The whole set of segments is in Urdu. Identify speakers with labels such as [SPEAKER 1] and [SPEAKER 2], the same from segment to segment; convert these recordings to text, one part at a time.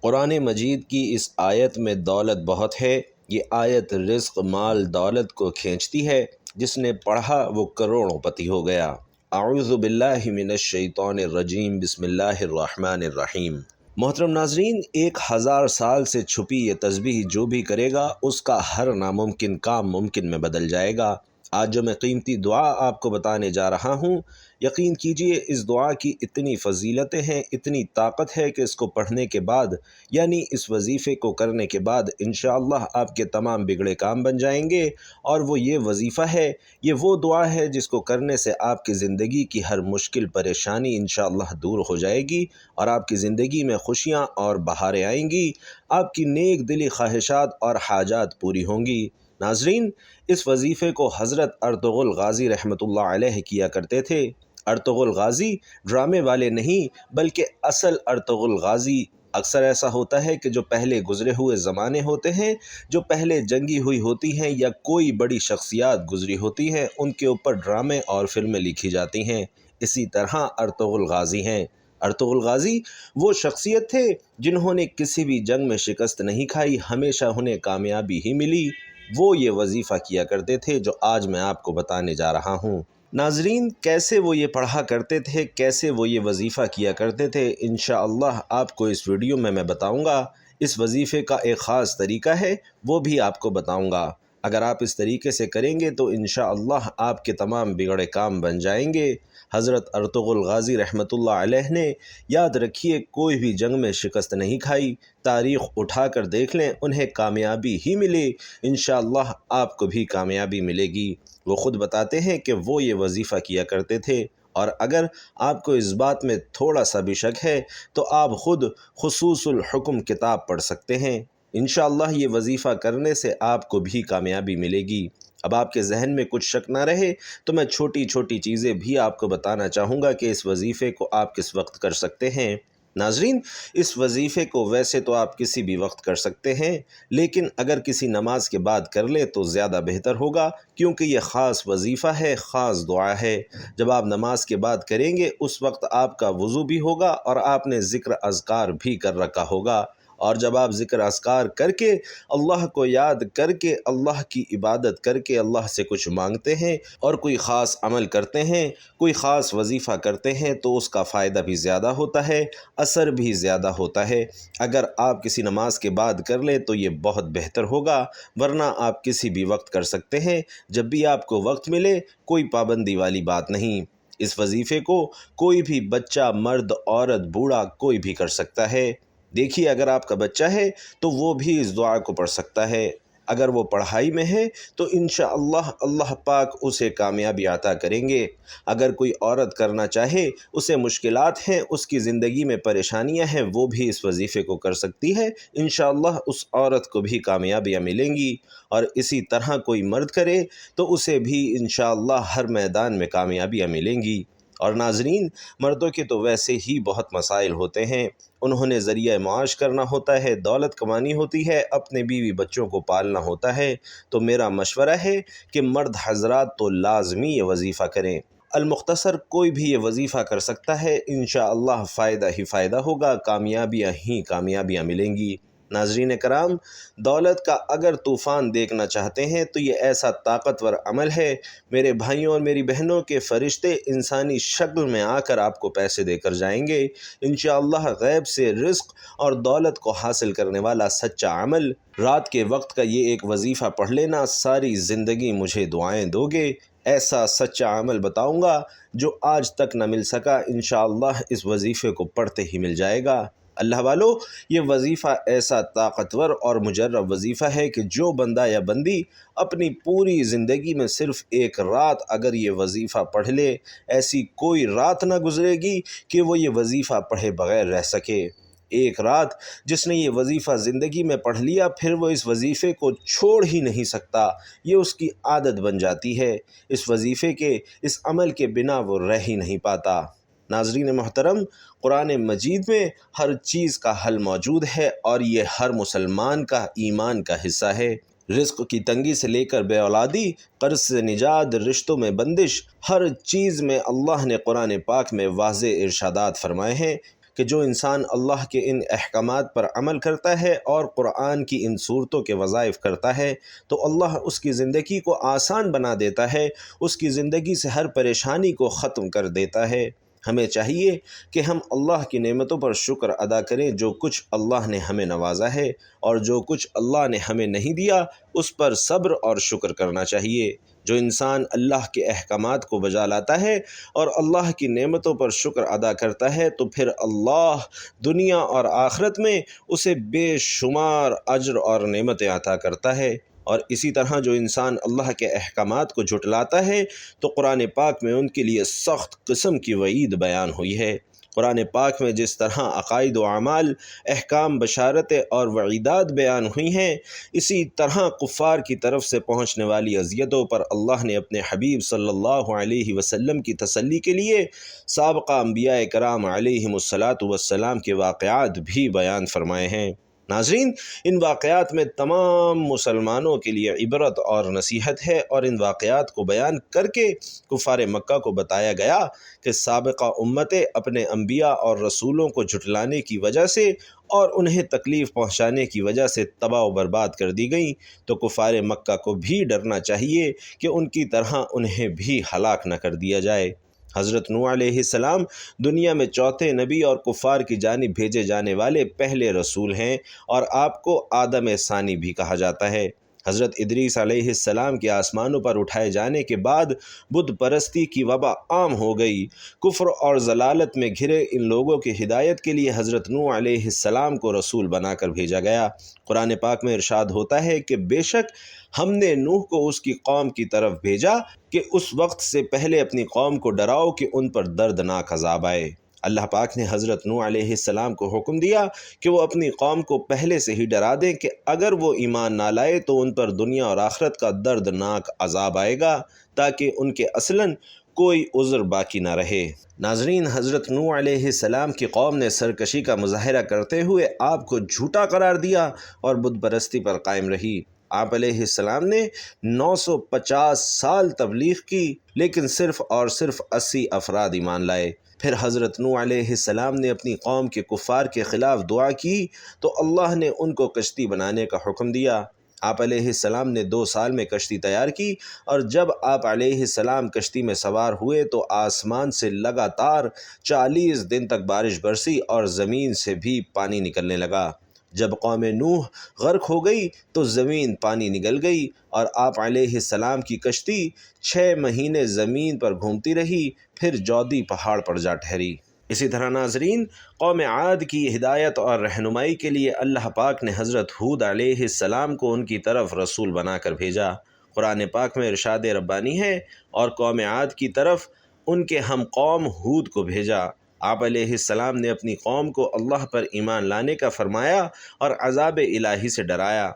[SPEAKER 1] قرآن مجید کی اس آیت میں دولت بہت ہے۔ یہ آیت رزق، مال، دولت کو کھینچتی ہے۔ جس نے پڑھا وہ کروڑوں پتی ہو گیا۔ اعوذ باللہ من الشیطان الرجیم، بسم اللہ الرحمن الرحیم۔ محترم ناظرین، 1000 سال سے چھپی یہ تسبیح جو بھی کرے گا اس کا ہر ناممکن کام ممکن میں بدل جائے گا۔ آج جو میں قیمتی دعا آپ کو بتانے جا رہا ہوں، یقین کیجئے اس دعا کی اتنی فضیلتیں ہیں، اتنی طاقت ہے کہ اس کو پڑھنے کے بعد، یعنی اس وظیفے کو کرنے کے بعد انشاءاللہ آپ کے تمام بگڑے کام بن جائیں گے۔ اور وہ یہ وظیفہ ہے، یہ وہ دعا ہے جس کو کرنے سے آپ کی زندگی کی ہر مشکل پریشانی انشاءاللہ دور ہو جائے گی اور آپ کی زندگی میں خوشیاں اور بہاریں آئیں گی، آپ کی نیک دلی خواہشات اور حاجات پوری ہوں گی۔ ناظرین، اس وظیفے کو حضرت ارطغرل غازی رحمۃ اللہ علیہ کیا کرتے تھے۔ ارطغرل غازی ڈرامے والے نہیں بلکہ اصل ارطغرل غازی۔ اکثر ایسا ہوتا ہے کہ جو پہلے گزرے ہوئے زمانے ہوتے ہیں، جو پہلے جنگی ہوئی ہوتی ہیں یا کوئی بڑی شخصیات گزری ہوتی ہیں، ان کے اوپر ڈرامے اور فلمیں لکھی جاتی ہیں۔ اسی طرح ارطغرل غازی ہیں۔ ارطغرل غازی وہ شخصیت تھے جنہوں نے کسی بھی جنگ میں شکست نہیں کھائی، ہمیشہ انہیں کامیابی ہی ملی۔ وہ یہ وظیفہ کیا کرتے تھے جو آج میں آپ کو بتانے جا رہا ہوں۔ ناظرین، کیسے وہ یہ پڑھا کرتے تھے، کیسے وہ یہ وظیفہ کیا کرتے تھے، انشاءاللہ آپ کو اس ویڈیو میں بتاؤں گا۔ اس وظیفے کا ایک خاص طریقہ ہے، وہ بھی آپ کو بتاؤں گا۔ اگر آپ اس طریقے سے کریں گے تو انشاءاللہ آپ کے تمام بگڑے کام بن جائیں گے۔ حضرت ارطغرل غازی رحمۃ اللہ علیہ نے، یاد رکھیے، کوئی بھی جنگ میں شکست نہیں کھائی۔ تاریخ اٹھا کر دیکھ لیں، انہیں کامیابی ہی ملی۔ انشاءاللہ آپ کو بھی کامیابی ملے گی۔ وہ خود بتاتے ہیں کہ وہ یہ وظیفہ کیا کرتے تھے۔ اور اگر آپ کو اس بات میں تھوڑا سا بھی شک ہے تو آپ خود خصوص الحکم کتاب پڑھ سکتے ہیں۔ انشاءاللہ یہ وظیفہ کرنے سے آپ کو بھی کامیابی ملے گی۔ اب آپ کے ذہن میں کچھ شک نہ رہے تو میں چھوٹی چھوٹی چیزیں بھی آپ کو بتانا چاہوں گا کہ اس وظیفے کو آپ کس وقت کر سکتے ہیں۔ ناظرین، اس وظیفے کو ویسے تو آپ کسی بھی وقت کر سکتے ہیں، لیکن اگر کسی نماز کے بعد کر لیں تو زیادہ بہتر ہوگا، کیونکہ یہ خاص وظیفہ ہے، خاص دعا ہے۔ جب آپ نماز کے بعد کریں گے اس وقت آپ کا وضو بھی ہوگا اور آپ نے ذکر اذکار بھی کر رکھا ہوگا۔ اور جب آپ ذکر اذکار کر کے، اللہ کو یاد کر کے، اللہ کی عبادت کر کے اللہ سے کچھ مانگتے ہیں اور کوئی خاص عمل کرتے ہیں، کوئی خاص وظیفہ کرتے ہیں تو اس کا فائدہ بھی زیادہ ہوتا ہے، اثر بھی زیادہ ہوتا ہے۔ اگر آپ کسی نماز کے بعد کر لیں تو یہ بہت بہتر ہوگا، ورنہ آپ کسی بھی وقت کر سکتے ہیں، جب بھی آپ کو وقت ملے، کوئی پابندی والی بات نہیں۔ اس وظیفے کو کوئی بھی بچہ، مرد، عورت، بوڑھا کوئی بھی کر سکتا ہے۔ دیکھیے، اگر آپ کا بچہ ہے تو وہ بھی اس دعا کو پڑھ سکتا ہے۔ اگر وہ پڑھائی میں ہے تو انشاءاللہ اللہ پاک اسے کامیابی عطا کریں گے۔ اگر کوئی عورت کرنا چاہے، اسے مشکلات ہیں، اس کی زندگی میں پریشانیاں ہیں، وہ بھی اس وظیفے کو کر سکتی ہے۔ انشاءاللہ اس عورت کو بھی کامیابیاں ملیں گی۔ اور اسی طرح کوئی مرد کرے تو اسے بھی انشاءاللہ ہر میدان میں کامیابیاں ملیں گی۔ اور ناظرین، مردوں کے تو ویسے ہی بہت مسائل ہوتے ہیں۔ انہوں نے ذریعہ معاش کرنا ہوتا ہے، دولت کمانی ہوتی ہے، اپنے بیوی بچوں کو پالنا ہوتا ہے۔ تو میرا مشورہ ہے کہ مرد حضرات تو لازمی یہ وظیفہ کریں۔ المختصر کوئی بھی یہ وظیفہ کر سکتا ہے، انشاءاللہ فائدہ ہی فائدہ ہوگا، کامیابیاں ہی کامیابیاں ملیں گی۔ ناظرین کرام، دولت کا اگر طوفان دیکھنا چاہتے ہیں تو یہ ایسا طاقتور عمل ہے، میرے بھائیوں اور میری بہنوں کے فرشتے انسانی شکل میں آ کر آپ کو پیسے دے کر جائیں گے۔ انشاءاللہ غیب سے رزق اور دولت کو حاصل کرنے والا سچا عمل۔ رات کے وقت کا یہ ایک وظیفہ پڑھ لینا، ساری زندگی مجھے دعائیں دو گے۔ ایسا سچا عمل بتاؤں گا جو آج تک نہ مل سکا، انشاءاللہ اس وظیفے کو پڑھتے ہی مل جائے گا۔ اللہ والو، یہ وظیفہ ایسا طاقتور اور مجرب وظیفہ ہے کہ جو بندہ یا بندی اپنی پوری زندگی میں صرف ایک رات اگر یہ وظیفہ پڑھ لے، ایسی کوئی رات نہ گزرے گی کہ وہ یہ وظیفہ پڑھے بغیر رہ سکے۔ ایک رات جس نے یہ وظیفہ زندگی میں پڑھ لیا، پھر وہ اس وظیفے کو چھوڑ ہی نہیں سکتا، یہ اس کی عادت بن جاتی ہے۔ اس وظیفے کے، اس عمل کے بنا وہ رہ ہی نہیں پاتا۔ ناظرین محترم، قرآن مجید میں ہر چیز کا حل موجود ہے اور یہ ہر مسلمان کا ایمان کا حصہ ہے۔ رزق کی تنگی سے لے کر بے اولادی، قرض سے نجات، رشتوں میں بندش، ہر چیز میں اللہ نے قرآن پاک میں واضح ارشادات فرمائے ہیں کہ جو انسان اللہ کے ان احکامات پر عمل کرتا ہے اور قرآن کی ان صورتوں کے وظائف کرتا ہے تو اللہ اس کی زندگی کو آسان بنا دیتا ہے، اس کی زندگی سے ہر پریشانی کو ختم کر دیتا ہے۔ ہمیں چاہیے کہ ہم اللہ کی نعمتوں پر شکر ادا کریں، جو کچھ اللہ نے ہمیں نوازا ہے، اور جو کچھ اللہ نے ہمیں نہیں دیا اس پر صبر اور شکر کرنا چاہیے۔ جو انسان اللہ کے احکامات کو بجا لاتا ہے اور اللہ کی نعمتوں پر شکر ادا کرتا ہے تو پھر اللہ دنیا اور آخرت میں اسے بے شمار اجر اور نعمتیں عطا کرتا ہے۔ اور اسی طرح جو انسان اللہ کے احکامات کو جھٹلاتا ہے تو قرآن پاک میں ان کے لیے سخت قسم کی وعید بیان ہوئی ہے۔ قرآن پاک میں جس طرح عقائد و اعمال، احکام، بشارتیں اور وعیدات بیان ہوئی ہیں، اسی طرح کفار کی طرف سے پہنچنے والی اذیتوں پر اللہ نے اپنے حبیب صلی اللہ علیہ وسلم کی تسلی کے لیے سابقہ انبیاء کرام علیہم الصلاۃ والسلام کے واقعات بھی بیان فرمائے ہیں۔ ناظرین، ان واقعات میں تمام مسلمانوں کے لیے عبرت اور نصیحت ہے، اور ان واقعات کو بیان کر کے کفار مکہ کو بتایا گیا کہ سابقہ امتیں اپنے انبیاء اور رسولوں کو جھٹلانے کی وجہ سے اور انہیں تکلیف پہنچانے کی وجہ سے تباہ و برباد کر دی گئیں، تو کفار مکہ کو بھی ڈرنا چاہیے کہ ان کی طرح انہیں بھی ہلاک نہ کر دیا جائے۔ حضرت نوح علیہ السلام دنیا میں چوتھے نبی اور کفار کی جانب بھیجے جانے والے پہلے رسول ہیں، اور آپ کو آدم ثانی بھی کہا جاتا ہے۔ حضرت ادریس علیہ السلام کے آسمانوں پر اٹھائے جانے کے بعد بت پرستی کی وبا عام ہو گئی۔ کفر اور ضلالت میں گھرے ان لوگوں کی ہدایت کے لیے حضرت نوح علیہ السلام کو رسول بنا کر بھیجا گیا۔ قرآن پاک میں ارشاد ہوتا ہے کہ بے شک ہم نے نوح کو اس کی قوم کی طرف بھیجا کہ اس وقت سے پہلے اپنی قوم کو ڈراؤ کہ ان پر دردناک عذاب آئے۔ اللہ پاک نے حضرت نوح علیہ السلام کو حکم دیا کہ وہ اپنی قوم کو پہلے سے ہی ڈرا دیں کہ اگر وہ ایمان نہ لائے تو ان پر دنیا اور آخرت کا دردناک عذاب آئے گا، تاکہ ان کے اصلاً کوئی عذر باقی نہ رہے۔ ناظرین، حضرت نوح علیہ السلام کی قوم نے سرکشی کا مظاہرہ کرتے ہوئے آپ کو جھوٹا قرار دیا اور بت پرستی پر قائم رہی۔ آپ علیہ السلام نے 950 سال تبلیغ کی، لیکن صرف اور صرف 80 افراد ایمان لائے۔ پھر حضرت نوح علیہ السلام نے اپنی قوم کے کفار کے خلاف دعا کی تو اللہ نے ان کو کشتی بنانے کا حکم دیا۔ آپ علیہ السلام نے 2 سال میں کشتی تیار کی، اور جب آپ علیہ السلام کشتی میں سوار ہوئے تو آسمان سے لگاتار 40 دن تک بارش برسی اور زمین سے بھی پانی نکلنے لگا۔ جب قوم نوح غرق ہو گئی تو زمین پانی نگل گئی، اور آپ علیہ السلام کی کشتی 6 مہینے زمین پر گھومتی رہی، پھر جودی پہاڑ پر جا ٹھہری۔ اسی طرح ناظرین، قوم عاد کی ہدایت اور رہنمائی کے لیے اللہ پاک نے حضرت ہود علیہ السلام کو ان کی طرف رسول بنا کر بھیجا۔ قرآن پاک میں ارشاد ربانی ہے، اور قوم عاد کی طرف ان کے ہم قوم ہود کو بھیجا۔ آپ علیہ السلام نے اپنی قوم کو اللہ پر ایمان لانے کا فرمایا اور عذاب الہی سے ڈرایا۔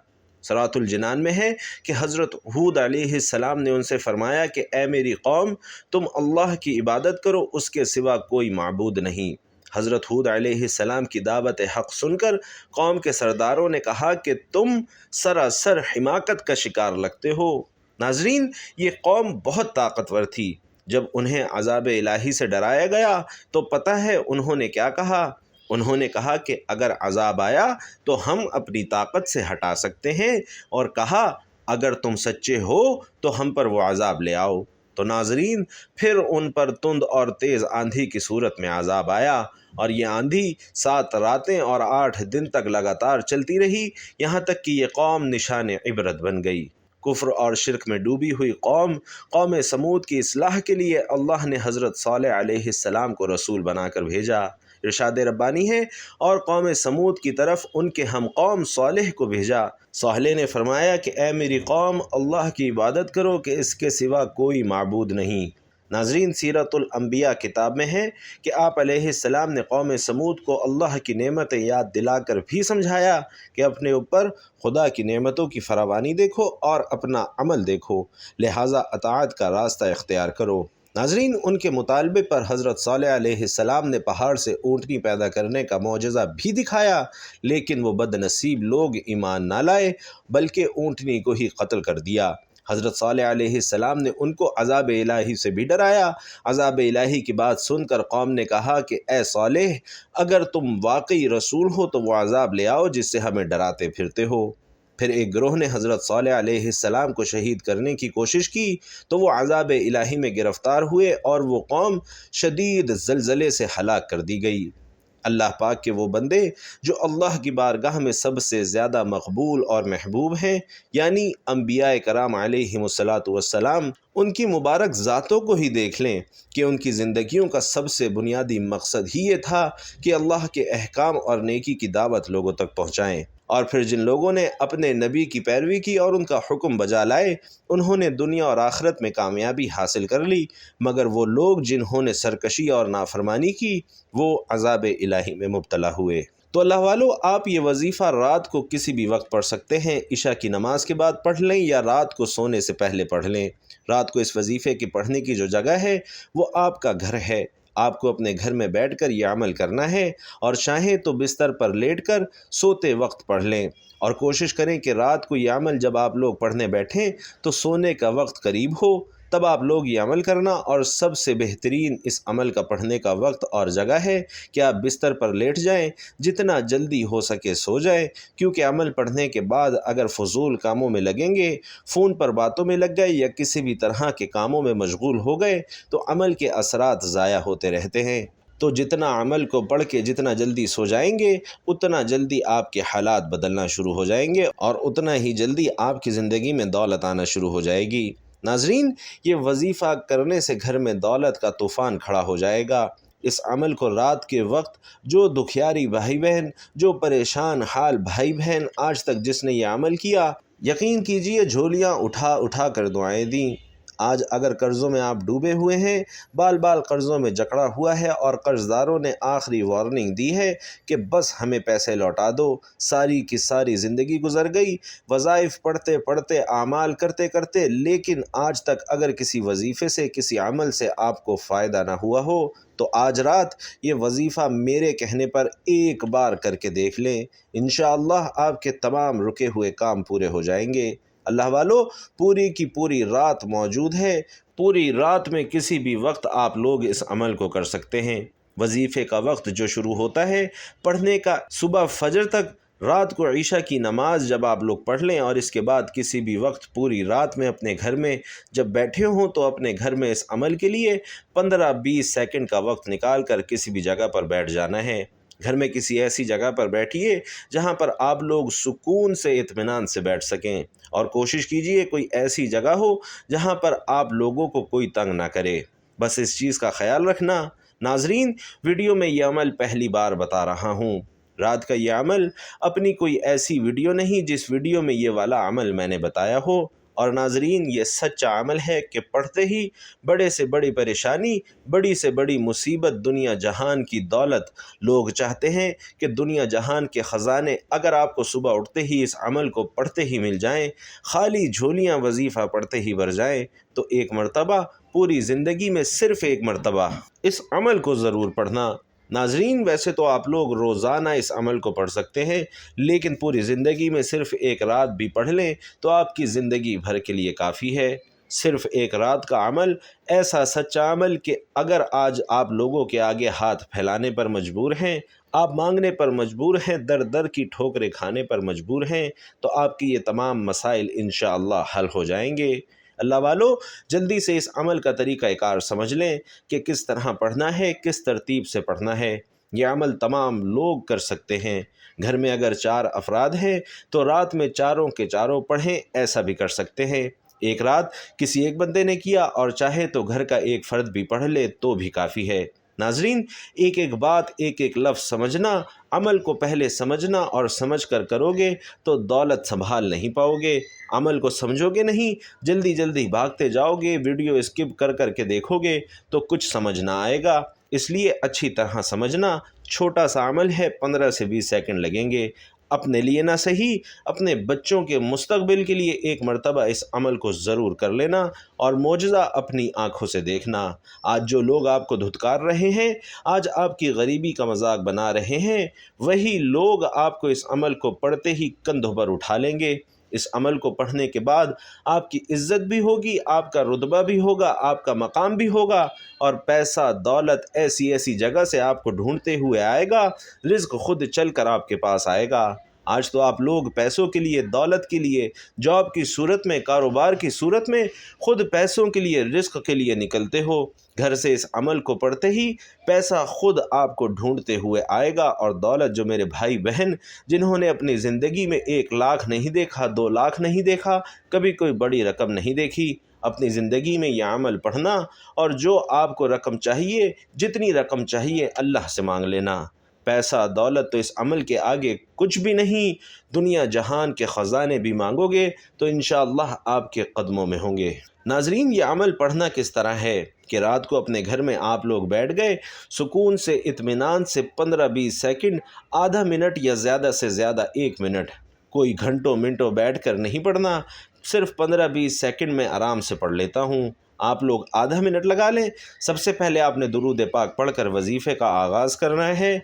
[SPEAKER 1] سورۃ الجنان میں ہے کہ حضرت ہود علیہ السلام نے ان سے فرمایا کہ اے میری قوم، تم اللہ کی عبادت کرو، اس کے سوا کوئی معبود نہیں۔ حضرت ہود علیہ السلام کی دعوت حق سن کر قوم کے سرداروں نے کہا کہ تم سراسر حماقت کا شکار لگتے ہو۔ ناظرین، یہ قوم بہت طاقتور تھی۔ جب انہیں عذاب الہی سے ڈرایا گیا تو پتہ ہے انہوں نے کیا کہا؟ انہوں نے کہا کہ اگر عذاب آیا تو ہم اپنی طاقت سے ہٹا سکتے ہیں، اور کہا اگر تم سچے ہو تو ہم پر وہ عذاب لے آؤ۔ تو ناظرین، پھر ان پر تند اور تیز آندھی کی صورت میں عذاب آیا، اور یہ آندھی 7 راتیں اور 8 دن تک لگاتار چلتی رہی، یہاں تک کہ یہ قوم نشان عبرت بن گئی۔ کفر اور شرک میں ڈوبی ہوئی قوم سمود کی اصلاح کے لیے اللہ نے حضرت صالح علیہ السلام کو رسول بنا کر بھیجا۔ ارشاد ربانی ہے، اور قوم سمود کی طرف ان کے ہم قوم صالح کو بھیجا۔ صالح نے فرمایا کہ اے میری قوم، اللہ کی عبادت کرو کہ اس کے سوا کوئی معبود نہیں۔ ناظرین، سیرت الانبیاء کتاب میں ہے کہ آپ علیہ السلام نے قوم سمود کو اللہ کی نعمتیں یاد دلا کر بھی سمجھایا کہ اپنے اوپر خدا کی نعمتوں کی فراوانی دیکھو اور اپنا عمل دیکھو، لہٰذا اطاعت کا راستہ اختیار کرو۔ ناظرین، ان کے مطالبے پر حضرت صالح علیہ السلام نے پہاڑ سے اونٹنی پیدا کرنے کا معجزہ بھی دکھایا، لیکن وہ بد نصیب لوگ ایمان نہ لائے، بلکہ اونٹنی کو ہی قتل کر دیا۔ حضرت صالح علیہ السلام نے ان کو عذاب الہی سے بھی ڈرایا۔ عذاب الہی کی بات سن کر قوم نے کہا کہ اے صالح، اگر تم واقعی رسول ہو تو وہ عذاب لے آؤ جس سے ہمیں ڈراتے پھرتے ہو۔ پھر ایک گروہ نے حضرت صالح علیہ السلام کو شہید کرنے کی کوشش کی تو وہ عذاب الہی میں گرفتار ہوئے اور وہ قوم شدید زلزلے سے ہلاک کر دی گئی۔ اللہ پاک کے وہ بندے جو اللہ کی بارگاہ میں سب سے زیادہ مقبول اور محبوب ہیں، یعنی انبیاء کرام علیہم السلام، ان کی مبارک ذاتوں کو ہی دیکھ لیں کہ ان کی زندگیوں کا سب سے بنیادی مقصد ہی یہ تھا کہ اللہ کے احکام اور نیکی کی دعوت لوگوں تک پہنچائیں۔ اور پھر جن لوگوں نے اپنے نبی کی پیروی کی اور ان کا حکم بجا لائے، انہوں نے دنیا اور آخرت میں کامیابی حاصل کر لی، مگر وہ لوگ جنہوں نے سرکشی اور نافرمانی کی وہ عذاب الہی میں مبتلا ہوئے۔ تو اللہ والو، آپ یہ وظیفہ رات کو کسی بھی وقت پڑھ سکتے ہیں، عشاء کی نماز کے بعد پڑھ لیں یا رات کو سونے سے پہلے پڑھ لیں۔ رات کو اس وظیفے کی پڑھنے کی جو جگہ ہے وہ آپ کا گھر ہے۔ آپ کو اپنے گھر میں بیٹھ کر یہ عمل کرنا ہے، اور چاہیں تو بستر پر لیٹ کر سوتے وقت پڑھ لیں، اور کوشش کریں کہ رات کو یہ عمل جب آپ لوگ پڑھنے بیٹھیں تو سونے کا وقت قریب ہو، تب آپ لوگ یہ عمل کرنا۔ اور سب سے بہترین اس عمل کا پڑھنے کا وقت اور جگہ ہے کہ آپ بستر پر لیٹ جائیں، جتنا جلدی ہو سکے سو جائیں، کیونکہ عمل پڑھنے کے بعد اگر فضول کاموں میں لگیں گے، فون پر باتوں میں لگ گئے یا کسی بھی طرح کے کاموں میں مشغول ہو گئے تو عمل کے اثرات ضائع ہوتے رہتے ہیں۔ تو جتنا عمل کو پڑھ کے جتنا جلدی سو جائیں گے، اتنا جلدی آپ کے حالات بدلنا شروع ہو جائیں گے، اور اتنا ہی جلدی آپ کی زندگی میں دولت آنا شروع ہو جائے گی۔ ناظرین، یہ وظیفہ کرنے سے گھر میں دولت کا طوفان کھڑا ہو جائے گا۔ اس عمل کو رات کے وقت جو دکھیاری بھائی بہن، جو پریشان حال بھائی بہن آج تک جس نے یہ عمل کیا، یقین کیجئے جھولیاں اٹھا اٹھا کر دعائیں دیں۔ آج اگر قرضوں میں آپ ڈوبے ہوئے ہیں، بال بال قرضوں میں جکڑا ہوا ہے، اور قرض داروں نے آخری وارننگ دی ہے کہ بس ہمیں پیسے لوٹا دو، ساری کی ساری زندگی گزر گئی وظائف پڑھتے پڑھتے، اعمال کرتے کرتے، لیکن آج تک اگر کسی وظیفے سے، کسی عمل سے آپ کو فائدہ نہ ہوا ہو تو آج رات یہ وظیفہ میرے کہنے پر ایک بار کر کے دیکھ لیں، انشاءاللہ آپ کے تمام رکے ہوئے کام پورے ہو جائیں گے۔ اللہ والو، پوری کی پوری رات موجود ہے، پوری رات میں کسی بھی وقت آپ لوگ اس عمل کو کر سکتے ہیں۔ وظیفے کا وقت جو شروع ہوتا ہے پڑھنے کا صبح فجر تک، رات کو عشاء کی نماز جب آپ لوگ پڑھ لیں، اور اس کے بعد کسی بھی وقت پوری رات میں اپنے گھر میں جب بیٹھے ہوں تو اپنے گھر میں اس عمل کے لیے 15-20 سیکنڈ کا وقت نکال کر کسی بھی جگہ پر بیٹھ جانا ہے۔ گھر میں کسی ایسی جگہ پر بیٹھیے جہاں پر آپ لوگ سکون سے، اطمینان سے بیٹھ سکیں، اور کوشش کیجئے کوئی ایسی جگہ ہو جہاں پر آپ لوگوں کو کوئی تنگ نہ کرے۔ بس اس چیز کا خیال رکھنا۔ ناظرین، ویڈیو میں یہ عمل پہلی بار بتا رہا ہوں۔ رات کا یہ عمل اپنی کوئی ایسی ویڈیو نہیں جس ویڈیو میں یہ والا عمل میں نے بتایا ہو، اور ناظرین یہ سچا عمل ہے کہ پڑھتے ہی بڑے سے بڑی پریشانی، بڑی سے بڑی مصیبت، دنیا جہان کی دولت، لوگ چاہتے ہیں کہ دنیا جہان کے خزانے اگر آپ کو صبح اٹھتے ہی اس عمل کو پڑھتے ہی مل جائیں، خالی جھولیاں وظیفہ پڑھتے ہی بھر جائیں، تو ایک مرتبہ پوری زندگی میں صرف ایک مرتبہ اس عمل کو ضرور پڑھنا۔ ناظرین، ویسے تو آپ لوگ روزانہ اس عمل کو پڑھ سکتے ہیں، لیکن پوری زندگی میں صرف ایک رات بھی پڑھ لیں تو آپ کی زندگی بھر کے لیے کافی ہے۔ صرف ایک رات کا عمل، ایسا سچا عمل کہ اگر آج آپ لوگوں کے آگے ہاتھ پھیلانے پر مجبور ہیں، آپ مانگنے پر مجبور ہیں، در در کی ٹھوکریں کھانے پر مجبور ہیں، تو آپ کی یہ تمام مسائل انشاءاللہ حل ہو جائیں گے۔ اللہ والو، جلدی سے اس عمل کا طریقہ کار سمجھ لیں کہ کس طرح پڑھنا ہے، کس ترتیب سے پڑھنا ہے۔ یہ عمل تمام لوگ کر سکتے ہیں۔ گھر میں اگر 4 افراد ہیں تو رات میں چاروں کے چاروں پڑھیں، ایسا بھی کر سکتے ہیں۔ ایک رات کسی ایک بندے نے کیا اور چاہے تو گھر کا ایک فرد بھی پڑھ لے تو بھی کافی ہے۔ ناظرین، ایک ایک بات، ایک ایک لفظ سمجھنا، عمل کو پہلے سمجھنا، اور سمجھ کر کرو گے تو دولت سنبھال نہیں پاؤ گے۔ عمل کو سمجھو گے نہیں، جلدی جلدی بھاگتے جاؤ گے، ویڈیو اسکپ کر کر کے دیکھو گے تو کچھ سمجھ نہ آئے گا۔ اس لیے اچھی طرح سمجھنا۔ چھوٹا سا عمل ہے، 15 سے 20 سیکنڈ لگیں گے۔ اپنے لیے نہ صحیح، اپنے بچوں کے مستقبل کے لیے ایک مرتبہ اس عمل کو ضرور کر لینا، اور معجزہ اپنی آنکھوں سے دیکھنا۔ آج جو لوگ آپ کو دھتکار رہے ہیں، آج آپ کی غریبی کا مذاق بنا رہے ہیں، وہی لوگ آپ کو اس عمل کو پڑھتے ہی کندھوں پر اٹھا لیں گے، اس عمل کو پڑھنے کے بعد آپ کی عزت بھی ہوگی، آپ کا رتبہ بھی ہوگا، آپ کا مقام بھی ہوگا، اور پیسہ دولت ایسی ایسی جگہ سے آپ کو ڈھونڈتے ہوئے آئے گا، رزق خود چل کر آپ کے پاس آئے گا۔ آج تو آپ لوگ پیسوں کے لیے، دولت کے لیے، جاب کی صورت میں، کاروبار کی صورت میں خود پیسوں کے لیے، رزق کے لیے نکلتے ہو۔ گھر سے اس عمل کو پڑھتے ہی پیسہ خود آپ کو ڈھونڈتے ہوئے آئے گا، اور دولت، جو میرے بھائی بہن جنہوں نے اپنی زندگی میں 1 لاکھ نہیں دیکھا، 2 لاکھ نہیں دیکھا، کبھی کوئی بڑی رقم نہیں دیکھی، اپنی زندگی میں یہ عمل پڑھنا، اور جو آپ کو رقم چاہیے، جتنی رقم چاہیے اللہ سے مانگ لینا۔ پیسہ دولت تو اس عمل کے آگے کچھ بھی نہیں، دنیا جہان کے خزانے بھی مانگو گے تو انشاءاللہ آپ کے قدموں میں ہوں گے۔ ناظرین، یہ عمل پڑھنا کس طرح ہے کہ رات کو اپنے گھر میں آپ لوگ بیٹھ گئے، سکون سے، اطمینان سے 15-20 سیکنڈ، آدھا منٹ یا زیادہ سے زیادہ 1 منٹ، کوئی گھنٹوں منٹوں بیٹھ کر نہیں پڑھنا، صرف 15-20 سیکنڈ میں آرام سے پڑھ لیتا ہوں۔ آپ لوگ آدھا منٹ لگا لیں۔ سب سے پہلے آپ نے درود پاک پڑھ کر وظیفے کا آغاز کرنا ہے۔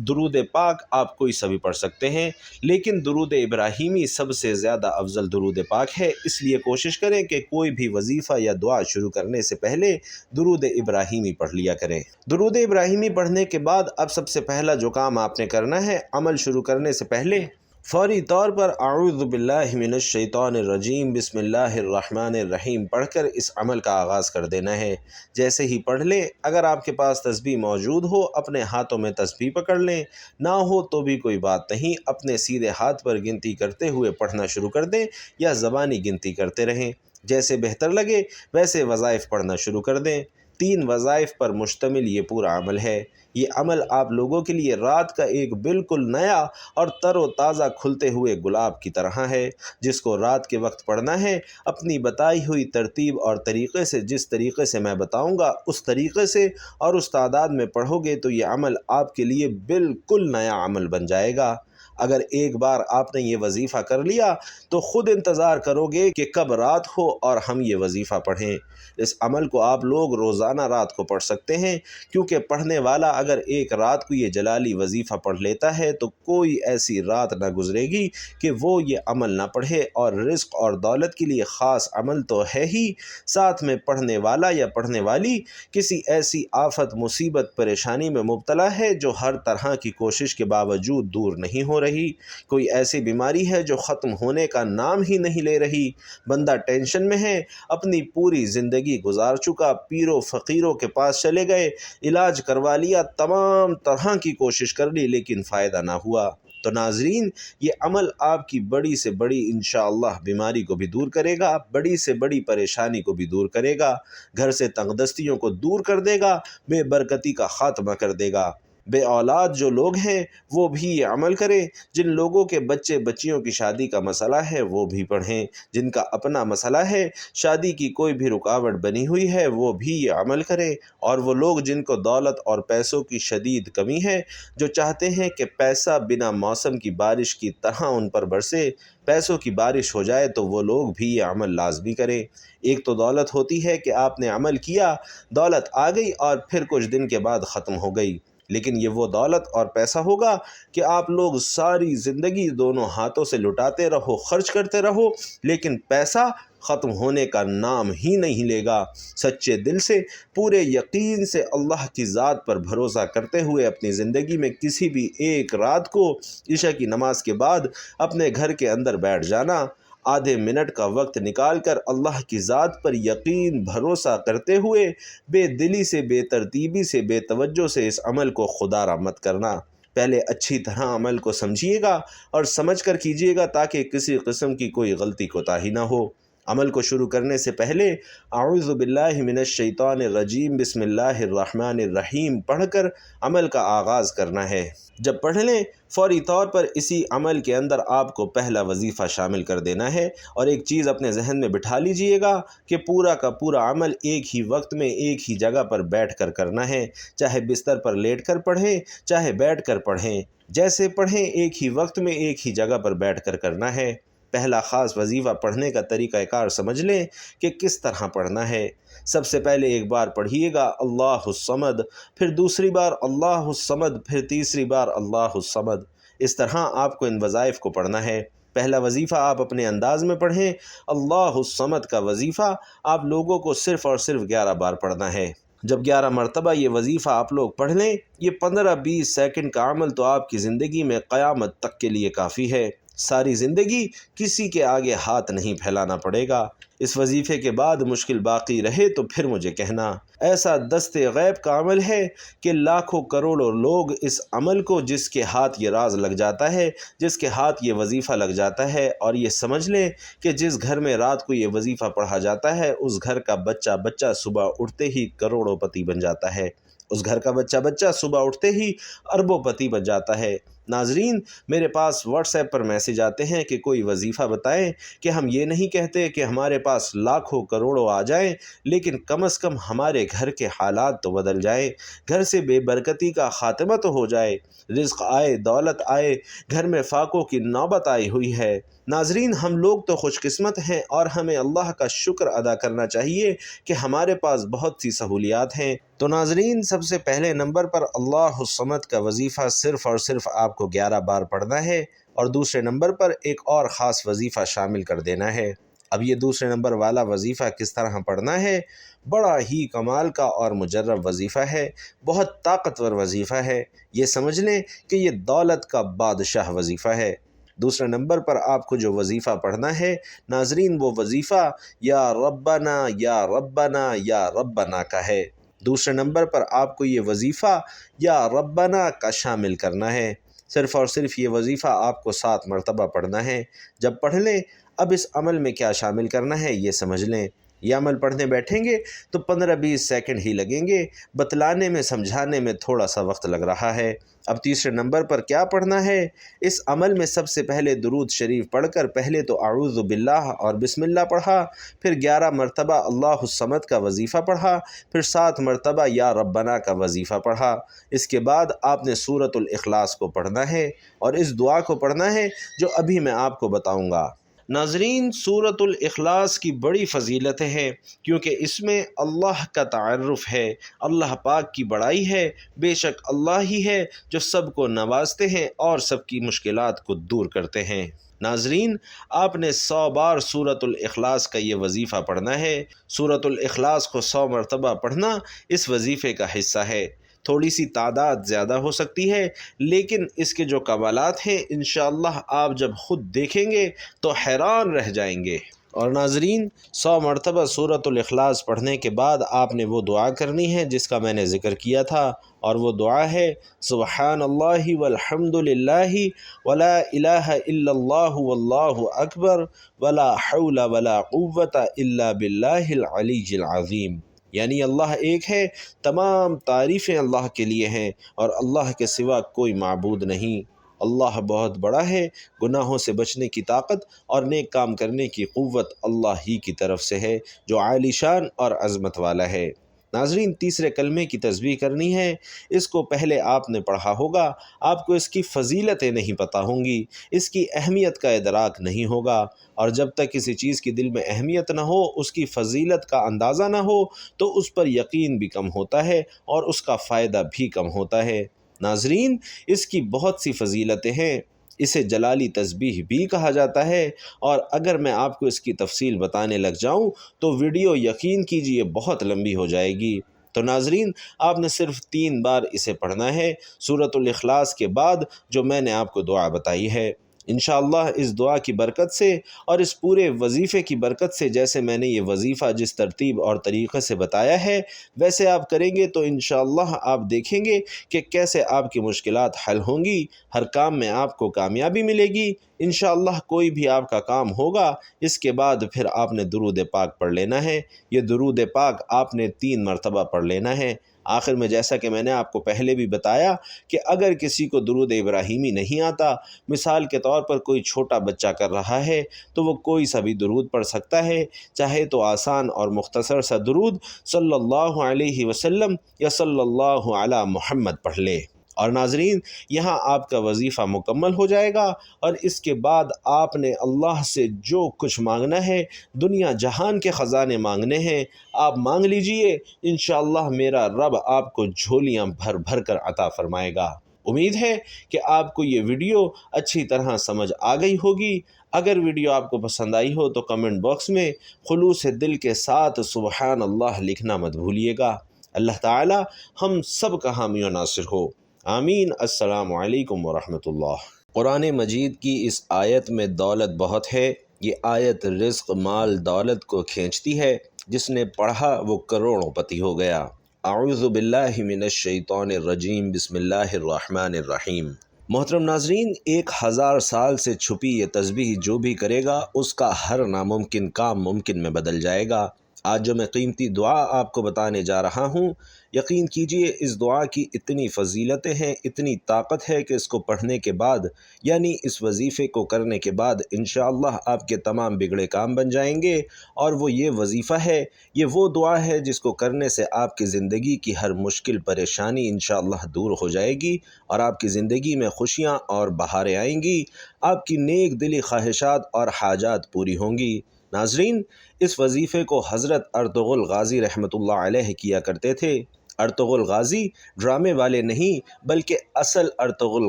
[SPEAKER 1] درود پاک آپ کوئی سا بھی پڑھ سکتے ہیں، لیکن درود ابراہیمی سب سے زیادہ افضل درود پاک ہے، اس لیے کوشش کریں کہ کوئی بھی وظیفہ یا دعا شروع کرنے سے پہلے درود ابراہیمی پڑھ لیا کریں۔ درود ابراہیمی پڑھنے کے بعد اب سب سے پہلا جو کام آپ نے کرنا ہے، عمل شروع کرنے سے پہلے فوری طور پر اعوذ باللہ من الشیطان الرجیم بسم اللہ الرحمن الرحیم پڑھ کر اس عمل کا آغاز کر دینا ہے۔ جیسے ہی پڑھ لیں، اگر آپ کے پاس تسبیح موجود ہو اپنے ہاتھوں میں تسبیح پکڑ لیں، نہ ہو تو بھی کوئی بات نہیں، اپنے سیدھے ہاتھ پر گنتی کرتے ہوئے پڑھنا شروع کر دیں یا زبانی گنتی کرتے رہیں، جیسے بہتر لگے ویسے وظائف پڑھنا شروع کر دیں۔ 3 وظائف پر مشتمل یہ پورا عمل ہے۔ یہ عمل آپ لوگوں کے لیے رات کا ایک بالکل نیا اور تر و تازہ کھلتے ہوئے گلاب کی طرح ہے، جس کو رات کے وقت پڑھنا ہے۔ اپنی بتائی ہوئی ترتیب اور طریقے سے، جس طریقے سے میں بتاؤں گا اس طریقے سے اور اس تعداد میں پڑھو گے تو یہ عمل آپ کے لیے بالکل نیا عمل بن جائے گا۔ اگر ایک بار آپ نے یہ وظیفہ کر لیا تو خود انتظار کرو گے کہ کب رات ہو اور ہم یہ وظیفہ پڑھیں۔ اس عمل کو آپ لوگ روزانہ رات کو پڑھ سکتے ہیں، کیونکہ پڑھنے والا اگر ایک رات کو یہ جلالی وظیفہ پڑھ لیتا ہے تو کوئی ایسی رات نہ گزرے گی کہ وہ یہ عمل نہ پڑھے، اور رزق اور دولت کے لیے خاص عمل تو ہے ہی، ساتھ میں پڑھنے والا یا پڑھنے والی کسی ایسی آفت، مصیبت، پریشانی میں مبتلا ہے جو ہر طرح کی کوشش کے باوجود دور نہیں ہو رہی، کوئی ایسی بیماری ہے جو ختم ہونے کا نام ہی نہیں لے رہی، بندہ ٹینشن میں ہے، اپنی پوری زندگی گزار چکا، پیروں فقیروں کے پاس چلے گئے، علاج کروا لیا، تمام طرح کی کوشش کر لی لیکن فائدہ نہ ہوا، تو ناظرین یہ عمل آپ کی بڑی سے بڑی انشاءاللہ بیماری کو بھی دور کرے گا، بڑی سے بڑی پریشانی کو بھی دور کرے گا، گھر سے تنگ دستیوں کو دور کر دے گا، بے برکتی کا خاتمہ کر دے گا۔ بے اولاد جو لوگ ہیں وہ بھی یہ عمل کریں، جن لوگوں کے بچے بچیوں کی شادی کا مسئلہ ہے وہ بھی پڑھیں، جن کا اپنا مسئلہ ہے، شادی کی کوئی بھی رکاوٹ بنی ہوئی ہے وہ بھی یہ عمل کریں، اور وہ لوگ جن کو دولت اور پیسوں کی شدید کمی ہے، جو چاہتے ہیں کہ پیسہ بنا موسم کی بارش کی طرح ان پر برسے، پیسوں کی بارش ہو جائے، تو وہ لوگ بھی یہ عمل لازمی کریں۔ ایک تو دولت ہوتی ہے کہ آپ نے عمل کیا، دولت آ گئی اور پھر کچھ دن کے بعد ختم ہو گئی، لیکن یہ وہ دولت اور پیسہ ہوگا کہ آپ لوگ ساری زندگی دونوں ہاتھوں سے لٹاتے رہو، خرچ کرتے رہو، لیکن پیسہ ختم ہونے کا نام ہی نہیں لے گا۔ سچے دل سے، پورے یقین سے، اللہ کی ذات پر بھروسہ کرتے ہوئے اپنی زندگی میں کسی بھی ایک رات کو عشاء کی نماز کے بعد اپنے گھر کے اندر بیٹھ جانا، آدھے منٹ کا وقت نکال کر اللہ کی ذات پر یقین بھروسہ کرتے ہوئے بے دلی سے، بے ترتیبی سے، بے توجہ سے اس عمل کو خدا را مت کرنا۔ پہلے اچھی طرح عمل کو سمجھیے گا اور سمجھ کر کیجیے گا تاکہ کسی قسم کی کوئی غلطی کوتاہی نہ ہو۔ عمل کو شروع کرنے سے پہلے اعوذ باللہ من الشیطان الرجیم بسم اللہ الرحمن الرحیم پڑھ کر عمل کا آغاز کرنا ہے۔ جب پڑھ لیں فوری طور پر اسی عمل کے اندر آپ کو پہلا وظیفہ شامل کر دینا ہے، اور ایک چیز اپنے ذہن میں بٹھا لیجئے گا کہ پورا کا پورا عمل ایک ہی وقت میں ایک ہی جگہ پر بیٹھ کر کرنا ہے، چاہے بستر پر لیٹ کر پڑھیں چاہے بیٹھ کر پڑھیں، جیسے پڑھیں ایک ہی وقت میں ایک ہی جگہ پر بیٹھ کر کرنا ہے۔ پہلا خاص وظیفہ پڑھنے کا طریقہ کار سمجھ لیں کہ کس طرح پڑھنا ہے۔ سب سے پہلے ایک بار پڑھیے گا اللہ الصمد، پھر دوسری بار اللہ الصمد، پھر تیسری بار اللہ الصمد، اس طرح آپ کو ان وظائف کو پڑھنا ہے۔ پہلا وظیفہ آپ اپنے انداز میں پڑھیں۔ اللہ الصمد کا وظیفہ آپ لوگوں کو صرف اور صرف 11 بار پڑھنا ہے۔ جب 11 مرتبہ یہ وظیفہ آپ لوگ پڑھ لیں، یہ 15-20 سیکنڈ کا عمل تو آپ کی زندگی میں قیامت تک کے لیے کافی ہے۔ ساری زندگی کسی کے آگے ہاتھ نہیں پھیلانا پڑے گا۔ اس وظیفے کے بعد مشکل باقی رہے تو پھر مجھے کہنا۔ ایسا دست غیب کا عمل ہے کہ لاکھوں کروڑوں لوگ اس عمل کو، جس کے ہاتھ یہ راز لگ جاتا ہے، جس کے ہاتھ یہ وظیفہ لگ جاتا ہے، اور یہ سمجھ لیں کہ جس گھر میں رات کو یہ وظیفہ پڑھا جاتا ہے اس گھر کا بچہ صبح اٹھتے ہی کروڑوں پتی بن جاتا ہے، اس گھر کا بچہ صبح اٹھتے ہی اربوں پتی بن جاتا ہے۔ ناظرین، میرے پاس واٹس ایپ پر میسج آتے ہیں کہ کوئی وظیفہ بتائیں کہ ہم یہ نہیں کہتے کہ ہمارے پاس لاکھوں کروڑوں آ جائیں، لیکن کم از کم ہمارے گھر کے حالات تو بدل جائیں، گھر سے بے برکتی کا خاتمہ تو ہو جائے، رزق آئے، دولت آئے، گھر میں فاقوں کی نوبت آئی ہوئی ہے۔ ناظرین، ہم لوگ تو خوش قسمت ہیں اور ہمیں اللہ کا شکر ادا کرنا چاہیے کہ ہمارے پاس بہت سی سہولیات ہیں۔ تو ناظرین، سب سے پہلے نمبر پر اللہ الصمد کا وظیفہ صرف اور صرف آپ کو 11 بار پڑھنا ہے، اور دوسرے نمبر پر ایک اور خاص وظیفہ شامل کر دینا ہے۔ اب یہ دوسرے نمبر والا وظیفہ کس طرح پڑھنا ہے؟ بڑا ہی کمال کا اور مجرب وظیفہ ہے، بہت طاقتور وظیفہ ہے۔ یہ سمجھ لیں کہ یہ دولت کا بادشاہ وظیفہ ہے۔ دوسرے نمبر پر آپ کو جو وظیفہ پڑھنا ہے ناظرین، وہ وظیفہ یا ربنا یا ربنا یا ربنا کا ہے۔ دوسرے نمبر پر آپ کو یہ وظیفہ یا ربنا کا شامل کرنا ہے۔ صرف اور صرف یہ وظیفہ آپ کو 7 مرتبہ پڑھنا ہے۔ جب پڑھ لیں، اب اس عمل میں کیا شامل کرنا ہے یہ سمجھ لیں۔ یہ عمل پڑھنے بیٹھیں گے تو 15-20 سیکنڈ ہی لگیں گے، بتلانے میں سمجھانے میں تھوڑا سا وقت لگ رہا ہے۔ اب تیسرے نمبر پر کیا پڑھنا ہے؟ اس عمل میں سب سے پہلے درود شریف پڑھ کر پہلے تو اعوذ باللہ اور بسم اللہ پڑھا، پھر 11 مرتبہ اللہ الصمد کا وظیفہ پڑھا، پھر 7 مرتبہ یا ربنا کا وظیفہ پڑھا۔ اس کے بعد آپ نے سورۃ الاخلاص کو پڑھنا ہے اور اس دعا کو پڑھنا ہے جو ابھی میں آپ کو بتاؤں گا۔ ناظرین، سورۃ الاخلاص کی بڑی فضیلتیں ہیں کیونکہ اس میں اللہ کا تعارف ہے، اللہ پاک کی بڑائی ہے۔ بے شک اللہ ہی ہے جو سب کو نوازتے ہیں اور سب کی مشکلات کو دور کرتے ہیں۔ ناظرین، آپ نے 100 بار سورۃ الاخلاص کا یہ وظیفہ پڑھنا ہے۔ سورۃ الاخلاص کو 100 مرتبہ پڑھنا اس وظیفے کا حصہ ہے۔ تھوڑی سی تعداد زیادہ ہو سکتی ہے، لیکن اس کے جو کمالات ہیں انشاءاللہ آپ جب خود دیکھیں گے تو حیران رہ جائیں گے۔ اور ناظرین، 100 مرتبہ سورۃ الاخلاص پڑھنے کے بعد آپ نے وہ دعا کرنی ہے جس کا میں نے ذکر کیا تھا، اور وہ دعا ہے سبحان اللہ والحمد للہ ولا الہ الا اللہ واللہ اکبر ولا حول ولا قوۃ الا باللہ العلی العظیم۔ یعنی اللہ ایک ہے، تمام تعریفیں اللہ کے لیے ہیں اور اللہ کے سوا کوئی معبود نہیں۔ اللہ بہت بڑا ہے، گناہوں سے بچنے کی طاقت اور نیک کام کرنے کی قوت اللہ ہی کی طرف سے ہے جو عالی شان اور عظمت والا ہے۔ ناظرین، تیسرے کلمے کی تسبیح کرنی ہے۔ اس کو پہلے آپ نے پڑھا ہوگا، آپ کو اس کی فضیلتیں نہیں پتہ ہوں گی، اس کی اہمیت کا ادراک نہیں ہوگا، اور جب تک کسی چیز کی دل میں اہمیت نہ ہو، اس کی فضیلت کا اندازہ نہ ہو، تو اس پر یقین بھی کم ہوتا ہے اور اس کا فائدہ بھی کم ہوتا ہے۔ ناظرین، اس کی بہت سی فضیلتیں ہیں، اسے جلالی تسبیح بھی کہا جاتا ہے، اور اگر میں آپ کو اس کی تفصیل بتانے لگ جاؤں تو ویڈیو یقین کیجئے بہت لمبی ہو جائے گی۔ تو ناظرین، آپ نے صرف 3 بار اسے پڑھنا ہے سورۃ الاخلاص کے بعد جو میں نے آپ کو دعا بتائی ہے۔ انشاءاللہ اس دعا کی برکت سے اور اس پورے وظیفے کی برکت سے، جیسے میں نے یہ وظیفہ جس ترتیب اور طریقے سے بتایا ہے ویسے آپ کریں گے تو انشاءاللہ آپ دیکھیں گے کہ کیسے آپ کی مشکلات حل ہوں گی، ہر کام میں آپ کو کامیابی ملے گی۔ انشاءاللہ کوئی بھی آپ کا کام ہوگا، اس کے بعد پھر آپ نے درود پاک پڑھ لینا ہے۔ یہ درود پاک آپ نے 3 مرتبہ پڑھ لینا ہے۔ آخر میں جیسا کہ میں نے آپ کو پہلے بھی بتایا کہ اگر کسی کو درود ابراہیمی نہیں آتا، مثال کے طور پر کوئی چھوٹا بچہ کر رہا ہے، تو وہ کوئی سا بھی درود پڑھ سکتا ہے، چاہے تو آسان اور مختصر سا درود صلی اللہ علیہ وسلم یا صلی اللہ علی محمد پڑھ لے۔ اور ناظرین، یہاں آپ کا وظیفہ مکمل ہو جائے گا، اور اس کے بعد آپ نے اللہ سے جو کچھ مانگنا ہے، دنیا جہان کے خزانے مانگنے ہیں، آپ مانگ لیجئے، انشاءاللہ میرا رب آپ کو جھولیاں بھر بھر کر عطا فرمائے گا۔ امید ہے کہ آپ کو یہ ویڈیو اچھی طرح سمجھ آ گئی ہوگی۔ اگر ویڈیو آپ کو پسند آئی ہو تو کمنٹ باکس میں خلوص دل کے ساتھ سبحان اللہ لکھنا مت بھولیے گا۔ اللہ تعالی ہم سب کا حامی و ناصر ہو، آمین۔ السلام علیکم ورحمۃ اللہ۔ قرآن مجید کی اس آیت میں دولت بہت ہے۔ یہ آیت رزق، مال، دولت کو کھینچتی ہے۔ جس نے پڑھا وہ کروڑوں پتی ہو گیا۔ اعوذ باللہ من الشیطان الرجیم، بسم اللہ الرحمن الرحیم۔ محترم ناظرین، 1000 سال سے چھپی یہ تسبیح جو بھی کرے گا اس کا ہر ناممکن کام ممکن میں بدل جائے گا۔ آج جو میں قیمتی دعا آپ کو بتانے جا رہا ہوں، یقین کیجئے اس دعا کی اتنی فضیلتیں ہیں، اتنی طاقت ہے کہ اس کو پڑھنے کے بعد، یعنی اس وظیفے کو کرنے کے بعد انشاءاللہ آپ کے تمام بگڑے کام بن جائیں گے۔ اور وہ یہ وظیفہ ہے، یہ وہ دعا ہے جس کو کرنے سے آپ کی زندگی کی ہر مشکل پریشانی انشاءاللہ دور ہو جائے گی اور آپ کی زندگی میں خوشیاں اور بہاریں آئیں گی، آپ کی نیک دلی خواہشات اور حاجات پوری ہوں گی۔ ناظرین، اس وظیفے کو حضرت ارطغرل غازی رحمۃ اللہ علیہ کیا کرتے تھے۔ ارطغرل غازی ڈرامے والے نہیں بلکہ اصل ارطغرل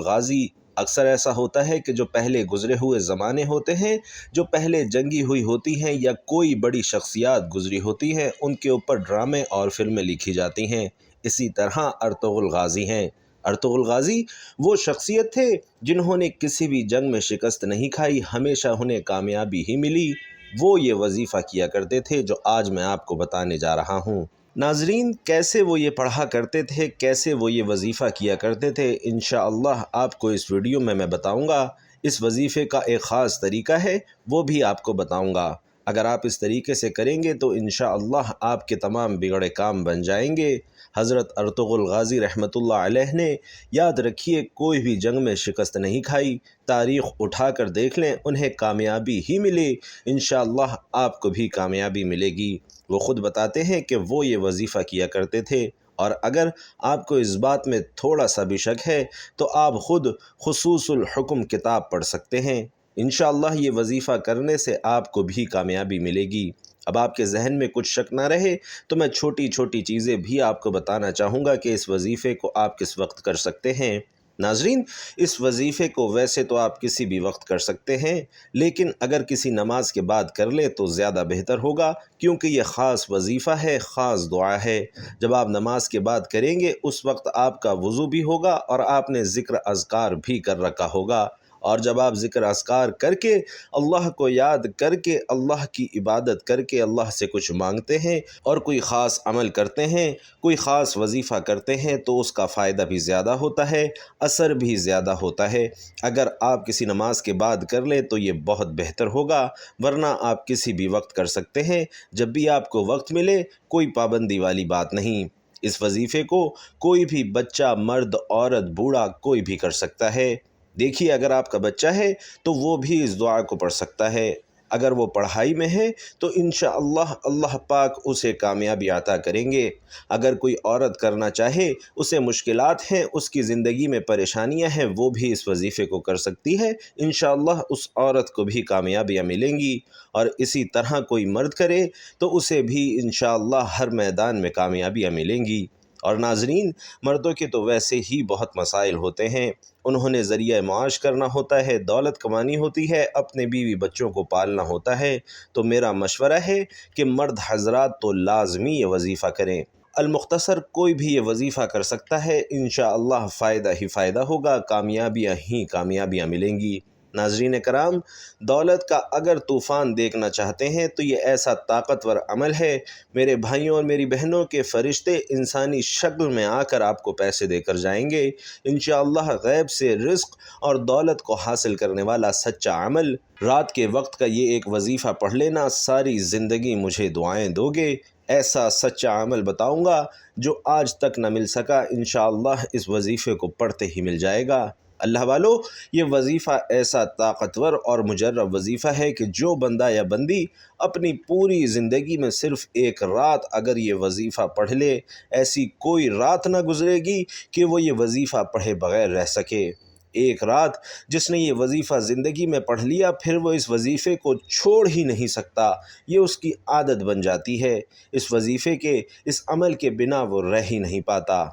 [SPEAKER 1] غازی۔ اکثر ایسا ہوتا ہے کہ جو پہلے گزرے ہوئے زمانے ہوتے ہیں، جو پہلے جنگی ہوئی ہوتی ہیں یا کوئی بڑی شخصیات گزری ہوتی ہیں، ان کے اوپر ڈرامے اور فلمیں لکھی جاتی ہیں۔ اسی طرح ارطغرل غازی ہیں۔ ارطغرل غازی وہ شخصیت تھے جنہوں نے کسی بھی جنگ میں شکست نہیں کھائی، ہمیشہ انہیں کامیابی ہی ملی۔ وہ یہ وظیفہ کیا کرتے تھے جو آج میں آپ کو بتانے جا رہا ہوں۔ ناظرین، کیسے وہ یہ پڑھا کرتے تھے، کیسے وہ یہ وظیفہ کیا کرتے تھے، انشاءاللہ آپ کو اس ویڈیو میں بتاؤں گا۔ اس وظیفے کا ایک خاص طریقہ ہے، وہ بھی آپ کو بتاؤں گا۔ اگر آپ اس طریقے سے کریں گے تو انشاءاللہ آپ کے تمام بگڑے کام بن جائیں گے۔ حضرت ارطغرل غازی رحمۃ اللہ علیہ نے، یاد رکھیے، کوئی بھی جنگ میں شکست نہیں کھائی۔ تاریخ اٹھا کر دیکھ لیں، انہیں کامیابی ہی ملی۔ انشاءاللہ آپ کو بھی کامیابی ملے گی۔ وہ خود بتاتے ہیں کہ وہ یہ وظیفہ کیا کرتے تھے، اور اگر آپ کو اس بات میں تھوڑا سا بھی شک ہے تو آپ خود خصوص الحکم کتاب پڑھ سکتے ہیں۔ انشاءاللہ یہ وظیفہ کرنے سے آپ کو بھی کامیابی ملے گی۔ اب آپ کے ذہن میں کچھ شک نہ رہے تو میں چھوٹی چھوٹی چیزیں بھی آپ کو بتانا چاہوں گا کہ اس وظیفے کو آپ کس وقت کر سکتے ہیں۔ ناظرین، اس وظیفے کو ویسے تو آپ کسی بھی وقت کر سکتے ہیں، لیکن اگر کسی نماز کے بعد کر لیں تو زیادہ بہتر ہوگا، کیونکہ یہ خاص وظیفہ ہے، خاص دعا ہے۔ جب آپ نماز کے بعد کریں گے اس وقت آپ کا وضو بھی ہوگا اور آپ نے ذکر اذکار بھی کر رکھا ہوگا، اور جب آپ ذکر اذکار کر کے، اللہ کو یاد کر کے، اللہ کی عبادت کر کے اللہ سے کچھ مانگتے ہیں اور کوئی خاص عمل کرتے ہیں، کوئی خاص وظیفہ کرتے ہیں تو اس کا فائدہ بھی زیادہ ہوتا ہے، اثر بھی زیادہ ہوتا ہے۔ اگر آپ کسی نماز کے بعد کر لیں تو یہ بہت بہتر ہوگا، ورنہ آپ کسی بھی وقت کر سکتے ہیں، جب بھی آپ کو وقت ملے، کوئی پابندی والی بات نہیں۔ اس وظیفے کو کوئی بھی بچہ، مرد، عورت، بوڑھا کوئی بھی کر سکتا ہے۔ دیکھیے، اگر آپ کا بچہ ہے تو وہ بھی اس دعا کو پڑھ سکتا ہے۔ اگر وہ پڑھائی میں ہے تو انشاءاللہ اللہ پاک اسے کامیابی عطا کریں گے۔ اگر کوئی عورت کرنا چاہے، اسے مشکلات ہیں، اس کی زندگی میں پریشانیاں ہیں، وہ بھی اس وظیفے کو کر سکتی ہے۔ انشاءاللہ اس عورت کو بھی کامیابیاں ملیں گی، اور اسی طرح کوئی مرد کرے تو اسے بھی انشاءاللہ ہر میدان میں کامیابیاں ملیں گی۔ اور ناظرین، مردوں کے تو ویسے ہی بہت مسائل ہوتے ہیں، انہوں نے ذریعہ معاش کرنا ہوتا ہے، دولت کمانی ہوتی ہے، اپنے بیوی بچوں کو پالنا ہوتا ہے، تو میرا مشورہ ہے کہ مرد حضرات تو لازمی یہ وظیفہ کریں۔ المختصر کوئی بھی یہ وظیفہ کر سکتا ہے، انشاءاللہ فائدہ ہی فائدہ ہوگا، کامیابیاں ہی کامیابیاں ملیں گی۔ ناظرین کرام، دولت کا اگر طوفان دیکھنا چاہتے ہیں تو یہ ایسا طاقتور عمل ہے، میرے بھائیوں اور میری بہنوں کے فرشتے انسانی شکل میں آ کر آپ کو پیسے دے کر جائیں گے۔ انشاءاللہ غیب سے رزق اور دولت کو حاصل کرنے والا سچا عمل۔ رات کے وقت کا یہ ایک وظیفہ پڑھ لینا، ساری زندگی مجھے دعائیں دو گے، ایسا سچا عمل بتاؤں گا جو آج تک نہ مل سکا، انشاءاللہ اس وظیفے کو پڑھتے ہی مل جائے گا۔ اللہ والو، یہ وظیفہ ایسا طاقتور اور مجرب وظیفہ ہے کہ جو بندہ یا بندی اپنی پوری زندگی میں صرف ایک رات اگر یہ وظیفہ پڑھ لے، ایسی کوئی رات نہ گزرے گی کہ وہ یہ وظیفہ پڑھے بغیر رہ سکے۔ ایک رات جس نے یہ وظیفہ زندگی میں پڑھ لیا، پھر وہ اس وظیفے کو چھوڑ ہی نہیں سکتا، یہ اس کی عادت بن جاتی ہے۔ اس وظیفے کے، اس عمل کے بنا وہ رہ ہی نہیں پاتا۔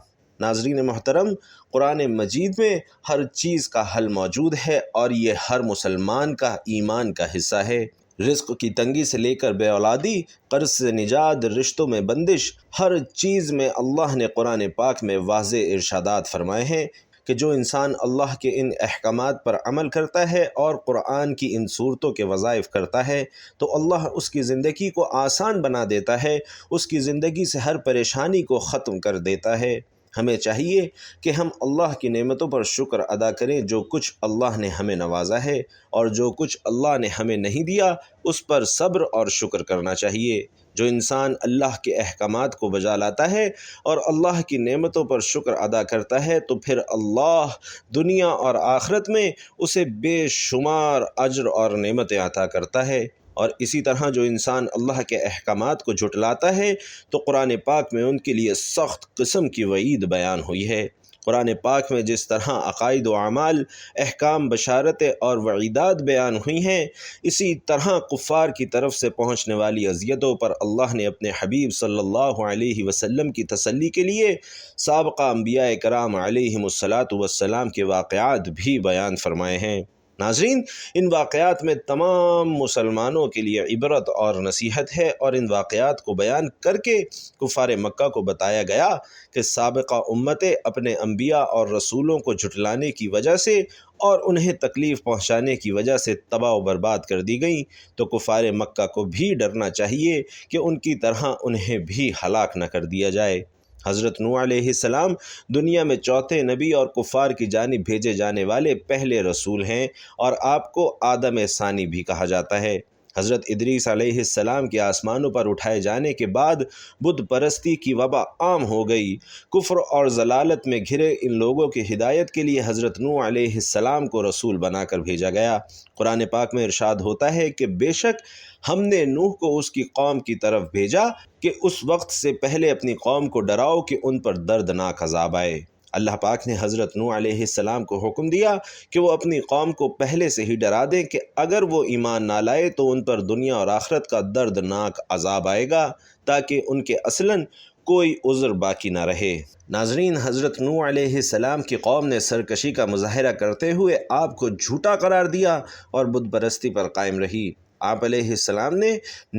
[SPEAKER 1] ناظرین محترم، قرآن مجید میں ہر چیز کا حل موجود ہے اور یہ ہر مسلمان کا ایمان کا حصہ ہے۔ رزق کی تنگی سے لے کر بے اولادی، قرض سے نجات، رشتوں میں بندش، ہر چیز میں اللہ نے قرآن پاک میں واضح ارشادات فرمائے ہیں کہ جو انسان اللہ کے ان احکامات پر عمل کرتا ہے اور قرآن کی ان صورتوں کے وظائف کرتا ہے تو اللہ اس کی زندگی کو آسان بنا دیتا ہے، اس کی زندگی سے ہر پریشانی کو ختم کر دیتا ہے۔ ہمیں چاہیے کہ ہم اللہ کی نعمتوں پر شکر ادا کریں، جو کچھ اللہ نے ہمیں نوازا ہے، اور جو کچھ اللہ نے ہمیں نہیں دیا اس پر صبر اور شکر کرنا چاہیے۔ جو انسان اللہ کے احکامات کو بجا لاتا ہے اور اللہ کی نعمتوں پر شکر ادا کرتا ہے تو پھر اللہ دنیا اور آخرت میں اسے بے شمار اجر اور نعمتیں عطا کرتا ہے۔ اور اسی طرح جو انسان اللہ کے احکامات کو جھٹلاتا ہے تو قرآن پاک میں ان کے لیے سخت قسم کی وعید بیان ہوئی ہے۔ قرآن پاک میں جس طرح عقائد و اعمال، احکام، بشارتیں اور وعیدات بیان ہوئی ہیں، اسی طرح کفار کی طرف سے پہنچنے والی اذیتوں پر اللہ نے اپنے حبیب صلی اللہ علیہ وسلم کی تسلی کے لیے سابقہ انبیاء کرام علیہم الصلاۃ والسلام کے واقعات بھی بیان فرمائے ہیں۔ ناظرین، ان واقعات میں تمام مسلمانوں کے لیے عبرت اور نصیحت ہے، اور ان واقعات کو بیان کر کے کفار مکہ کو بتایا گیا کہ سابقہ امتیں اپنے انبیاء اور رسولوں کو جھٹلانے کی وجہ سے اور انہیں تکلیف پہنچانے کی وجہ سے تباہ و برباد کر دی گئیں، تو کفار مکہ کو بھی ڈرنا چاہیے کہ ان کی طرح انہیں بھی ہلاک نہ کر دیا جائے۔ حضرت نوح علیہ السلام دنیا میں چوتھے نبی اور کفار کی جانب بھیجے جانے والے پہلے رسول ہیں، اور آپ کو آدم ثانی بھی کہا جاتا ہے۔ حضرت ادریس علیہ السلام کے آسمانوں پر اٹھائے جانے کے بعد بت پرستی کی وبا عام ہو گئی۔ کفر اور ضلالت میں گھرے ان لوگوں کی ہدایت کے لیے حضرت نوح علیہ السلام کو رسول بنا کر بھیجا گیا۔ قرآن پاک میں ارشاد ہوتا ہے کہ بے شک ہم نے نوح کو اس کی قوم کی طرف بھیجا کہ اس وقت سے پہلے اپنی قوم کو ڈراؤ کہ ان پر دردناک عذاب آئے۔ اللہ پاک نے حضرت نوح علیہ السلام کو حکم دیا کہ وہ اپنی قوم کو پہلے سے ہی ڈرا دیں کہ اگر وہ ایمان نہ لائے تو ان پر دنیا اور آخرت کا دردناک عذاب آئے گا، تاکہ ان کے اصلاً کوئی عذر باقی نہ رہے۔ ناظرین، حضرت نوح علیہ السلام کی قوم نے سرکشی کا مظاہرہ کرتے ہوئے آپ کو جھوٹا قرار دیا اور بت پرستی پر قائم رہی۔ آپ علیہ السلام نے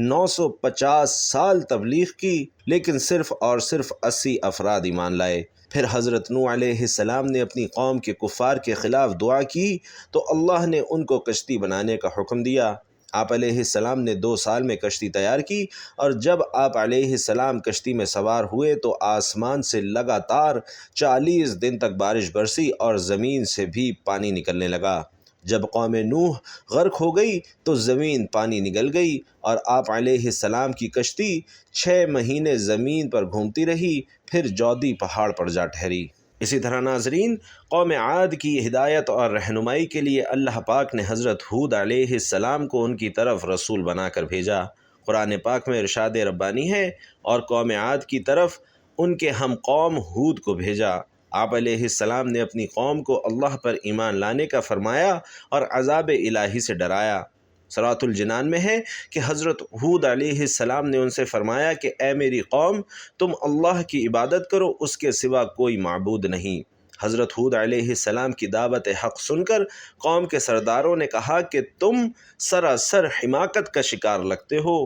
[SPEAKER 1] 950 سال تبلیغ کی، لیکن صرف اور صرف 80 افراد ایمان لائے۔ پھر حضرت نوح علیہ السلام نے اپنی قوم کے کفار کے خلاف دعا کی تو اللہ نے ان کو کشتی بنانے کا حکم دیا۔ آپ علیہ السلام نے 2 سال میں کشتی تیار کی، اور جب آپ علیہ السلام کشتی میں سوار ہوئے تو آسمان سے لگاتار 40 دن تک بارش برسی اور زمین سے بھی پانی نکلنے لگا۔ جب قوم نوح غرق ہو گئی تو زمین پانی نگل گئی، اور آپ علیہ السلام کی کشتی 6 مہینے زمین پر گھومتی رہی، پھر جودی پہاڑ پر جا ٹھہری۔ اسی طرح ناظرین، قوم عاد کی ہدایت اور رہنمائی کے لیے اللہ پاک نے حضرت ہود علیہ السلام کو ان کی طرف رسول بنا کر بھیجا۔ قرآن پاک میں ارشاد ربانی ہے، اور قوم عاد کی طرف ان کے ہم قوم ہود کو بھیجا۔ آپ علیہ السلام نے اپنی قوم کو اللہ پر ایمان لانے کا فرمایا اور عذاب الہی سے ڈرایا۔ سورۃ الجنان میں ہے کہ حضرت ہود علیہ السلام نے ان سے فرمایا کہ اے میری قوم، تم اللہ کی عبادت کرو، اس کے سوا کوئی معبود نہیں۔ حضرت ہود علیہ السلام کی دعوت حق سن کر قوم کے سرداروں نے کہا کہ تم سراسر حماقت کا شکار لگتے ہو۔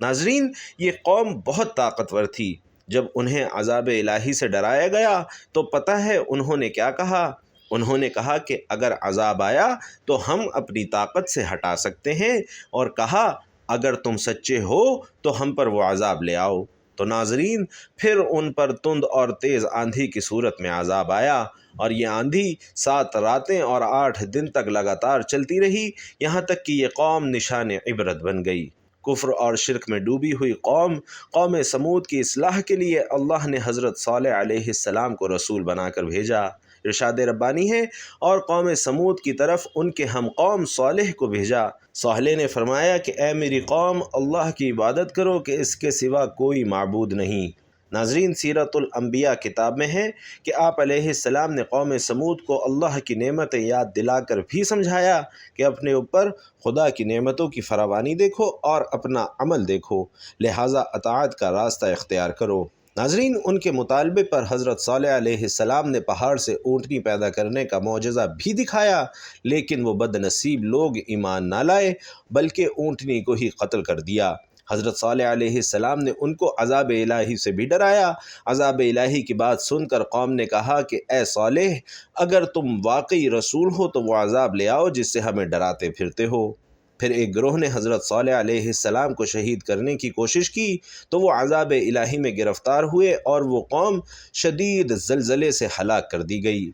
[SPEAKER 1] ناظرین، یہ قوم بہت طاقتور تھی۔ جب انہیں عذاب الہی سے ڈرایا گیا تو پتہ ہے انہوں نے کیا کہا؟ انہوں نے کہا کہ اگر عذاب آیا تو ہم اپنی طاقت سے ہٹا سکتے ہیں، اور کہا اگر تم سچے ہو تو ہم پر وہ عذاب لے آؤ۔ تو ناظرین، پھر ان پر تند اور تیز آندھی کی صورت میں عذاب آیا، اور یہ آندھی 7 راتیں اور 8 دن تک لگاتار چلتی رہی، یہاں تک کہ یہ قوم نشان عبرت بن گئی۔ کفر اور شرک میں ڈوبی ہوئی قوم سمود کی اصلاح کے لیے اللہ نے حضرت صالح علیہ السلام کو رسول بنا کر بھیجا۔ ارشاد ربانی ہے، اور قوم سمود کی طرف ان کے ہم قوم صالح کو بھیجا۔ صالح نے فرمایا کہ اے میری قوم، اللہ کی عبادت کرو کہ اس کے سوا کوئی معبود نہیں۔ ناظرین، سیرت الانبیاء کتاب میں ہے کہ آپ علیہ السلام نے قوم سمود کو اللہ کی نعمتیں یاد دلا کر بھی سمجھایا کہ اپنے اوپر خدا کی نعمتوں کی فراوانی دیکھو اور اپنا عمل دیکھو، لہٰذا اطاعت کا راستہ اختیار کرو۔ ناظرین، ان کے مطالبے پر حضرت صالح علیہ السلام نے پہاڑ سے اونٹنی پیدا کرنے کا معجزہ بھی دکھایا، لیکن وہ بد نصیب لوگ ایمان نہ لائے بلکہ اونٹنی کو ہی قتل کر دیا۔ حضرت صالح علیہ السلام نے ان کو عذاب الہی سے بھی ڈرایا۔ عذاب الہی کی بات سن کر قوم نے کہا کہ اے صالح، اگر تم واقعی رسول ہو تو وہ عذاب لے آؤ جس سے ہمیں ڈراتے پھرتے ہو۔ پھر ایک گروہ نے حضرت صالح علیہ السلام کو شہید کرنے کی کوشش کی تو وہ عذاب الہی میں گرفتار ہوئے اور وہ قوم شدید زلزلے سے ہلاک کر دی گئی۔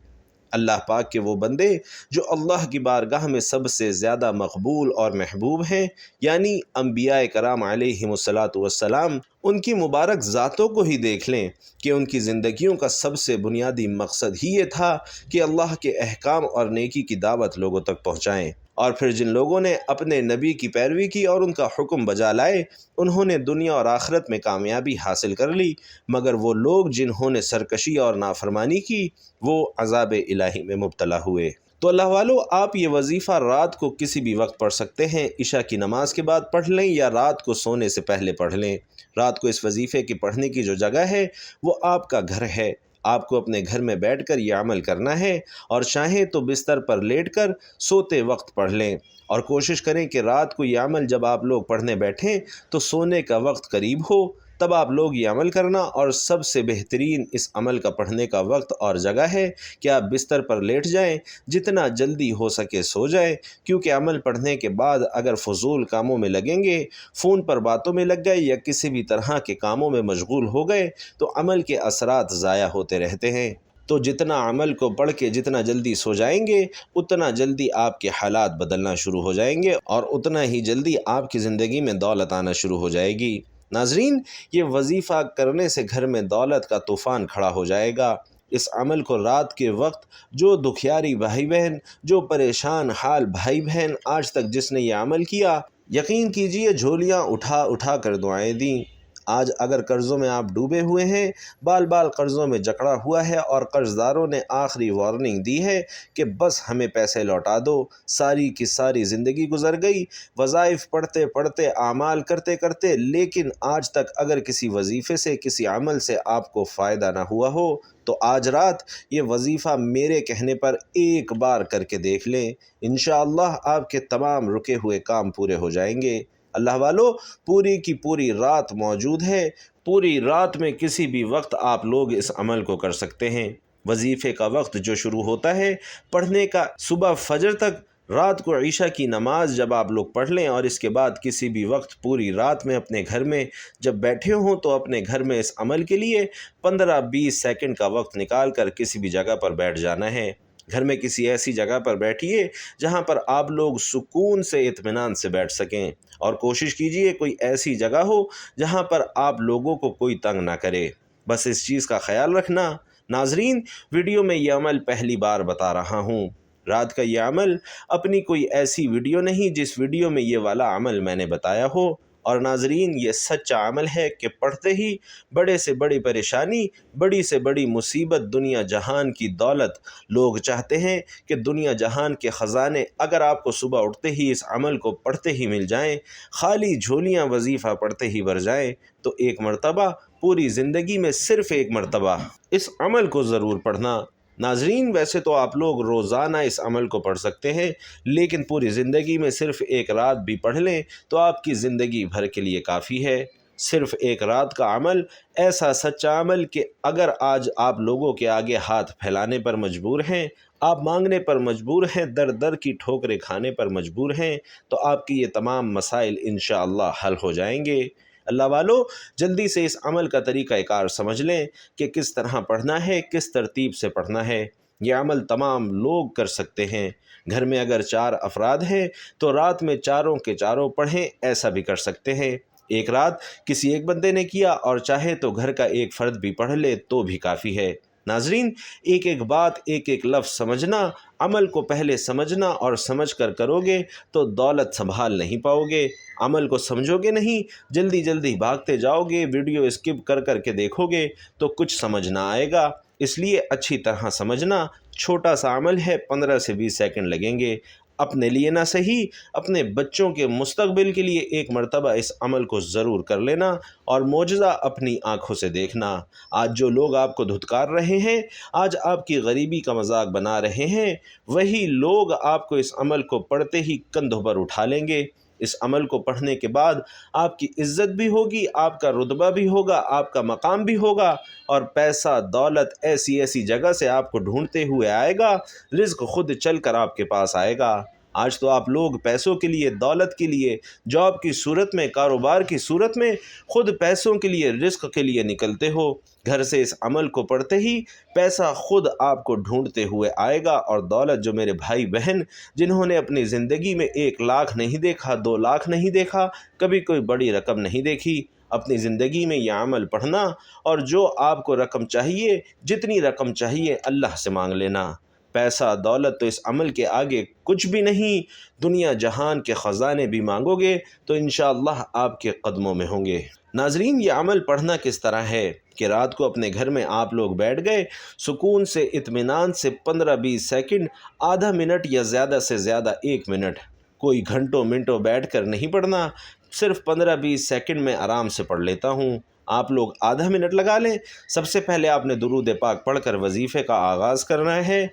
[SPEAKER 1] اللہ پاک کے وہ بندے جو اللہ کی بارگاہ میں سب سے زیادہ مقبول اور محبوب ہیں، یعنی انبیاء کرام علیہم الصلاۃ والسلام، ان کی مبارک ذاتوں کو ہی دیکھ لیں کہ ان کی زندگیوں کا سب سے بنیادی مقصد ہی یہ تھا کہ اللہ کے احکام اور نیکی کی دعوت لوگوں تک پہنچائیں۔ اور پھر جن لوگوں نے اپنے نبی کی پیروی کی اور ان کا حکم بجا لائے، انہوں نے دنیا اور آخرت میں کامیابی حاصل کر لی، مگر وہ لوگ جنہوں نے سرکشی اور نافرمانی کی وہ عذاب الہی میں مبتلا ہوئے۔ تو اللہ والو، آپ یہ وظیفہ رات کو کسی بھی وقت پڑھ سکتے ہیں، عشاء کی نماز کے بعد پڑھ لیں یا رات کو سونے سے پہلے پڑھ لیں۔ رات کو اس وظیفے کی پڑھنے کی جو جگہ ہے وہ آپ کا گھر ہے۔ آپ کو اپنے گھر میں بیٹھ کر یہ عمل کرنا ہے، اور چاہیں تو بستر پر لیٹ کر سوتے وقت پڑھ لیں، اور کوشش کریں کہ رات کو یہ عمل جب آپ لوگ پڑھنے بیٹھیں تو سونے کا وقت قریب ہو، تب آپ لوگ یہ عمل کرنا۔ اور سب سے بہترین اس عمل کا پڑھنے کا وقت اور جگہ ہے کہ آپ بستر پر لیٹ جائیں، جتنا جلدی ہو سکے سو جائیں، کیونکہ عمل پڑھنے کے بعد اگر فضول کاموں میں لگیں گے، فون پر باتوں میں لگ گئے یا کسی بھی طرح کے کاموں میں مشغول ہو گئے تو عمل کے اثرات ضائع ہوتے رہتے ہیں۔ تو جتنا عمل کو پڑھ کے جتنا جلدی سو جائیں گے، اتنا جلدی آپ کے حالات بدلنا شروع ہو جائیں گے اور اتنا ہی جلدی آپ کی زندگی میں دولت آنا شروع ہو جائے گی۔ ناظرین، یہ وظیفہ کرنے سے گھر میں دولت کا طوفان کھڑا ہو جائے گا۔ اس عمل کو رات کے وقت جو دکھیاری بھائی بہن، جو پریشان حال بھائی بہن آج تک جس نے یہ عمل کیا، یقین کیجئے جھولیاں اٹھا اٹھا کر دعائیں دیں۔ آج اگر قرضوں میں آپ ڈوبے ہوئے ہیں، بال بال قرضوں میں جکڑا ہوا ہے اور قرض داروں نے آخری وارننگ دی ہے کہ بس ہمیں پیسے لوٹا دو، ساری کی ساری زندگی گزر گئی وظائف پڑھتے پڑھتے، اعمال کرتے کرتے، لیکن آج تک اگر کسی وظیفے سے، کسی عمل سے آپ کو فائدہ نہ ہوا ہو تو آج رات یہ وظیفہ میرے کہنے پر ایک بار کر کے دیکھ لیں، انشاءاللہ آپ کے تمام رکے ہوئے کام پورے ہو جائیں گے۔ اللہ والو، پوری کی پوری رات موجود ہے، پوری رات میں کسی بھی وقت آپ لوگ اس عمل کو کر سکتے ہیں۔ وظیفے کا وقت جو شروع ہوتا ہے پڑھنے کا صبح فجر تک، رات کو عشاء کی نماز جب آپ لوگ پڑھ لیں اور اس کے بعد کسی بھی وقت پوری رات میں اپنے گھر میں جب بیٹھے ہوں تو اپنے گھر میں اس عمل کے لیے 15-20 سیکنڈ کا وقت نکال کر کسی بھی جگہ پر بیٹھ جانا ہے۔ گھر میں کسی ایسی جگہ پر بیٹھیے جہاں پر آپ لوگ سکون سے اطمینان سے بیٹھ سکیں، اور کوشش کیجئے کوئی ایسی جگہ ہو جہاں پر آپ لوگوں کو کوئی تنگ نہ کرے۔ بس اس چیز کا خیال رکھنا۔ ناظرین، ویڈیو میں یہ عمل پہلی بار بتا رہا ہوں۔ رات کا یہ عمل اپنی کوئی ایسی ویڈیو نہیں جس ویڈیو میں یہ والا عمل میں نے بتایا ہو، اور ناظرین یہ سچا عمل ہے کہ پڑھتے ہی بڑے سے بڑی پریشانی، بڑی سے بڑی مصیبت، دنیا جہان کی دولت، لوگ چاہتے ہیں کہ دنیا جہان کے خزانے اگر آپ کو صبح اٹھتے ہی اس عمل کو پڑھتے ہی مل جائیں، خالی جھولیاں وظیفہ پڑھتے ہی بھر جائیں، تو ایک مرتبہ پوری زندگی میں صرف ایک مرتبہ اس عمل کو ضرور پڑھنا۔ ناظرین، ویسے تو آپ لوگ روزانہ اس عمل کو پڑھ سکتے ہیں، لیکن پوری زندگی میں صرف ایک رات بھی پڑھ لیں تو آپ کی زندگی بھر کے لیے کافی ہے۔ صرف ایک رات کا عمل، ایسا سچا عمل کہ اگر آج آپ لوگوں کے آگے ہاتھ پھیلانے پر مجبور ہیں، آپ مانگنے پر مجبور ہیں، در در کی ٹھوکریں کھانے پر مجبور ہیں، تو آپ کی یہ تمام مسائل انشاءاللہ حل ہو جائیں گے۔ اللہ والو، جلدی سے اس عمل کا طریقہ کار سمجھ لیں کہ کس طرح پڑھنا ہے، کس ترتیب سے پڑھنا ہے۔ یہ عمل تمام لوگ کر سکتے ہیں۔ گھر میں اگر 4 افراد ہیں تو رات میں چاروں کے چاروں پڑھیں، ایسا بھی کر سکتے ہیں۔ ایک رات کسی ایک بندے نے کیا اور چاہے تو گھر کا ایک فرد بھی پڑھ لے تو بھی کافی ہے۔ ناظرین، ایک ایک بات، ایک ایک لفظ سمجھنا، عمل کو پہلے سمجھنا، اور سمجھ کر کرو گے تو دولت سنبھال نہیں پاؤ گے۔ عمل کو سمجھو گے نہیں، جلدی جلدی بھاگتے جاؤ گے، ویڈیو اسکپ کر کر کے دیکھو گے تو کچھ سمجھ نہ آئے گا۔ اس لیے اچھی طرح سمجھنا۔ چھوٹا سا عمل ہے، 15 سے 20 سیکنڈ لگیں گے۔ اپنے لیے نہ سہی اپنے بچوں کے مستقبل کے لیے ایک مرتبہ اس عمل کو ضرور کر لینا اور معجزہ اپنی آنکھوں سے دیکھنا۔ آج جو لوگ آپ کو دھتکار رہے ہیں، آج آپ کی غریبی کا مذاق بنا رہے ہیں، وہی لوگ آپ کو اس عمل کو پڑھتے ہی کندھوں پر اٹھا لیں گے۔ اس عمل کو پڑھنے کے بعد آپ کی عزت بھی ہوگی، آپ کا رتبہ بھی ہوگا، آپ کا مقام بھی ہوگا، اور پیسہ دولت ایسی ایسی جگہ سے آپ کو ڈھونڈتے ہوئے آئے گا، رزق خود چل کر آپ کے پاس آئے گا۔ آج تو آپ لوگ پیسوں کے لیے، دولت کے لیے، جاب کی صورت میں، کاروبار کی صورت میں خود پیسوں کے لیے، رزق کے لیے نکلتے ہو۔ گھر سے اس عمل کو پڑھتے ہی پیسہ خود آپ کو ڈھونڈتے ہوئے آئے گا، اور دولت جو میرے بھائی بہن جنہوں نے اپنی زندگی میں 1 لاکھ نہیں دیکھا، 2 لاکھ نہیں دیکھا، کبھی کوئی بڑی رقم نہیں دیکھی، اپنی زندگی میں یہ عمل پڑھنا، اور جو آپ کو رقم چاہیے، جتنی رقم چاہیے اللہ سے مانگ لینا۔ پیسہ دولت تو اس عمل کے آگے کچھ بھی نہیں۔ دنیا جہان کے خزانے بھی مانگو گے تو انشاءاللہ آپ کے قدموں میں ہوں گے۔ ناظرین، یہ عمل پڑھنا کس طرح ہے کہ رات کو اپنے گھر میں آپ لوگ بیٹھ گئے، سکون سے، اطمینان سے 15-20 سیکنڈ، آدھا منٹ یا زیادہ سے زیادہ 1 منٹ، کوئی گھنٹوں منٹوں بیٹھ کر نہیں پڑھنا، صرف 15-20 سیکنڈ میں آرام سے پڑھ لیتا ہوں۔ آپ لوگ آدھا منٹ لگا لیں۔ سب سے پہلے آپ نے درود پاک پڑھ کر وظیفے کا آغاز کرنا ہے۔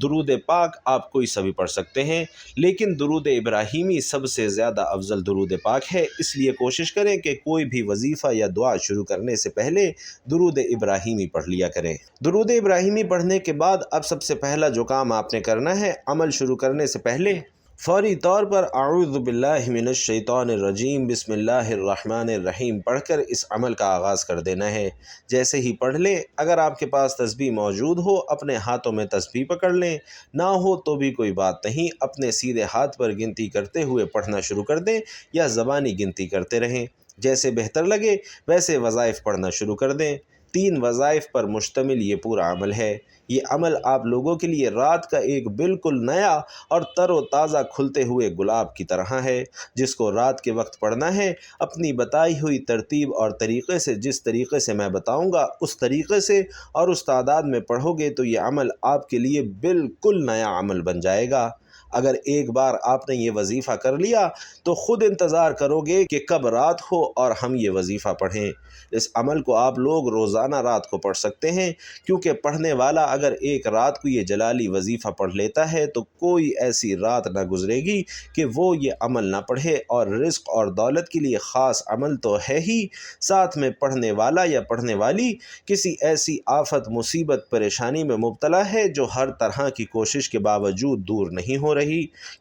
[SPEAKER 1] درود پاک آپ کوئی سا بھی پڑھ سکتے ہیں، لیکن درود ابراہیمی سب سے زیادہ افضل درود پاک ہے، اس لیے کوشش کریں کہ کوئی بھی وظیفہ یا دعا شروع کرنے سے پہلے درود ابراہیمی پڑھ لیا کریں۔ درود ابراہیمی پڑھنے کے بعد اب سب سے پہلا جو کام آپ نے کرنا ہے، عمل شروع کرنے سے پہلے فوری طور پر اعوذ باللہ من الشیطان الرجیم بسم اللہ الرحمن الرحیم پڑھ کر اس عمل کا آغاز کر دینا ہے۔ جیسے ہی پڑھ لیں، اگر آپ کے پاس تسبیح موجود ہو اپنے ہاتھوں میں تسبیح پکڑ لیں، نہ ہو تو بھی کوئی بات نہیں، اپنے سیدھے ہاتھ پر گنتی کرتے ہوئے پڑھنا شروع کر دیں یا زبانی گنتی کرتے رہیں، جیسے بہتر لگے ویسے وظائف پڑھنا شروع کر دیں۔ 3 وظائف پر مشتمل یہ پورا عمل ہے۔ یہ عمل آپ لوگوں کے لیے رات کا ایک بالکل نیا اور تر و تازہ کھلتے ہوئے گلاب کی طرح ہے، جس کو رات کے وقت پڑھنا ہے۔ اپنی بتائی ہوئی ترتیب اور طریقے سے، جس طریقے سے میں بتاؤں گا اس طریقے سے اور اس تعداد میں پڑھو گے تو یہ عمل آپ کے لیے بالکل نیا عمل بن جائے گا۔ اگر ایک بار آپ نے یہ وظیفہ کر لیا تو خود انتظار کرو گے کہ کب رات ہو اور ہم یہ وظیفہ پڑھیں۔ اس عمل کو آپ لوگ روزانہ رات کو پڑھ سکتے ہیں، کیونکہ پڑھنے والا اگر ایک رات کو یہ جلالی وظیفہ پڑھ لیتا ہے تو کوئی ایسی رات نہ گزرے گی کہ وہ یہ عمل نہ پڑھے، اور رزق اور دولت کے لیے خاص عمل تو ہے ہی، ساتھ میں پڑھنے والا یا پڑھنے والی کسی ایسی آفت، مصیبت، پریشانی میں مبتلا ہے جو ہر طرح کی کوشش کے باوجود دور نہیں ہو رہی،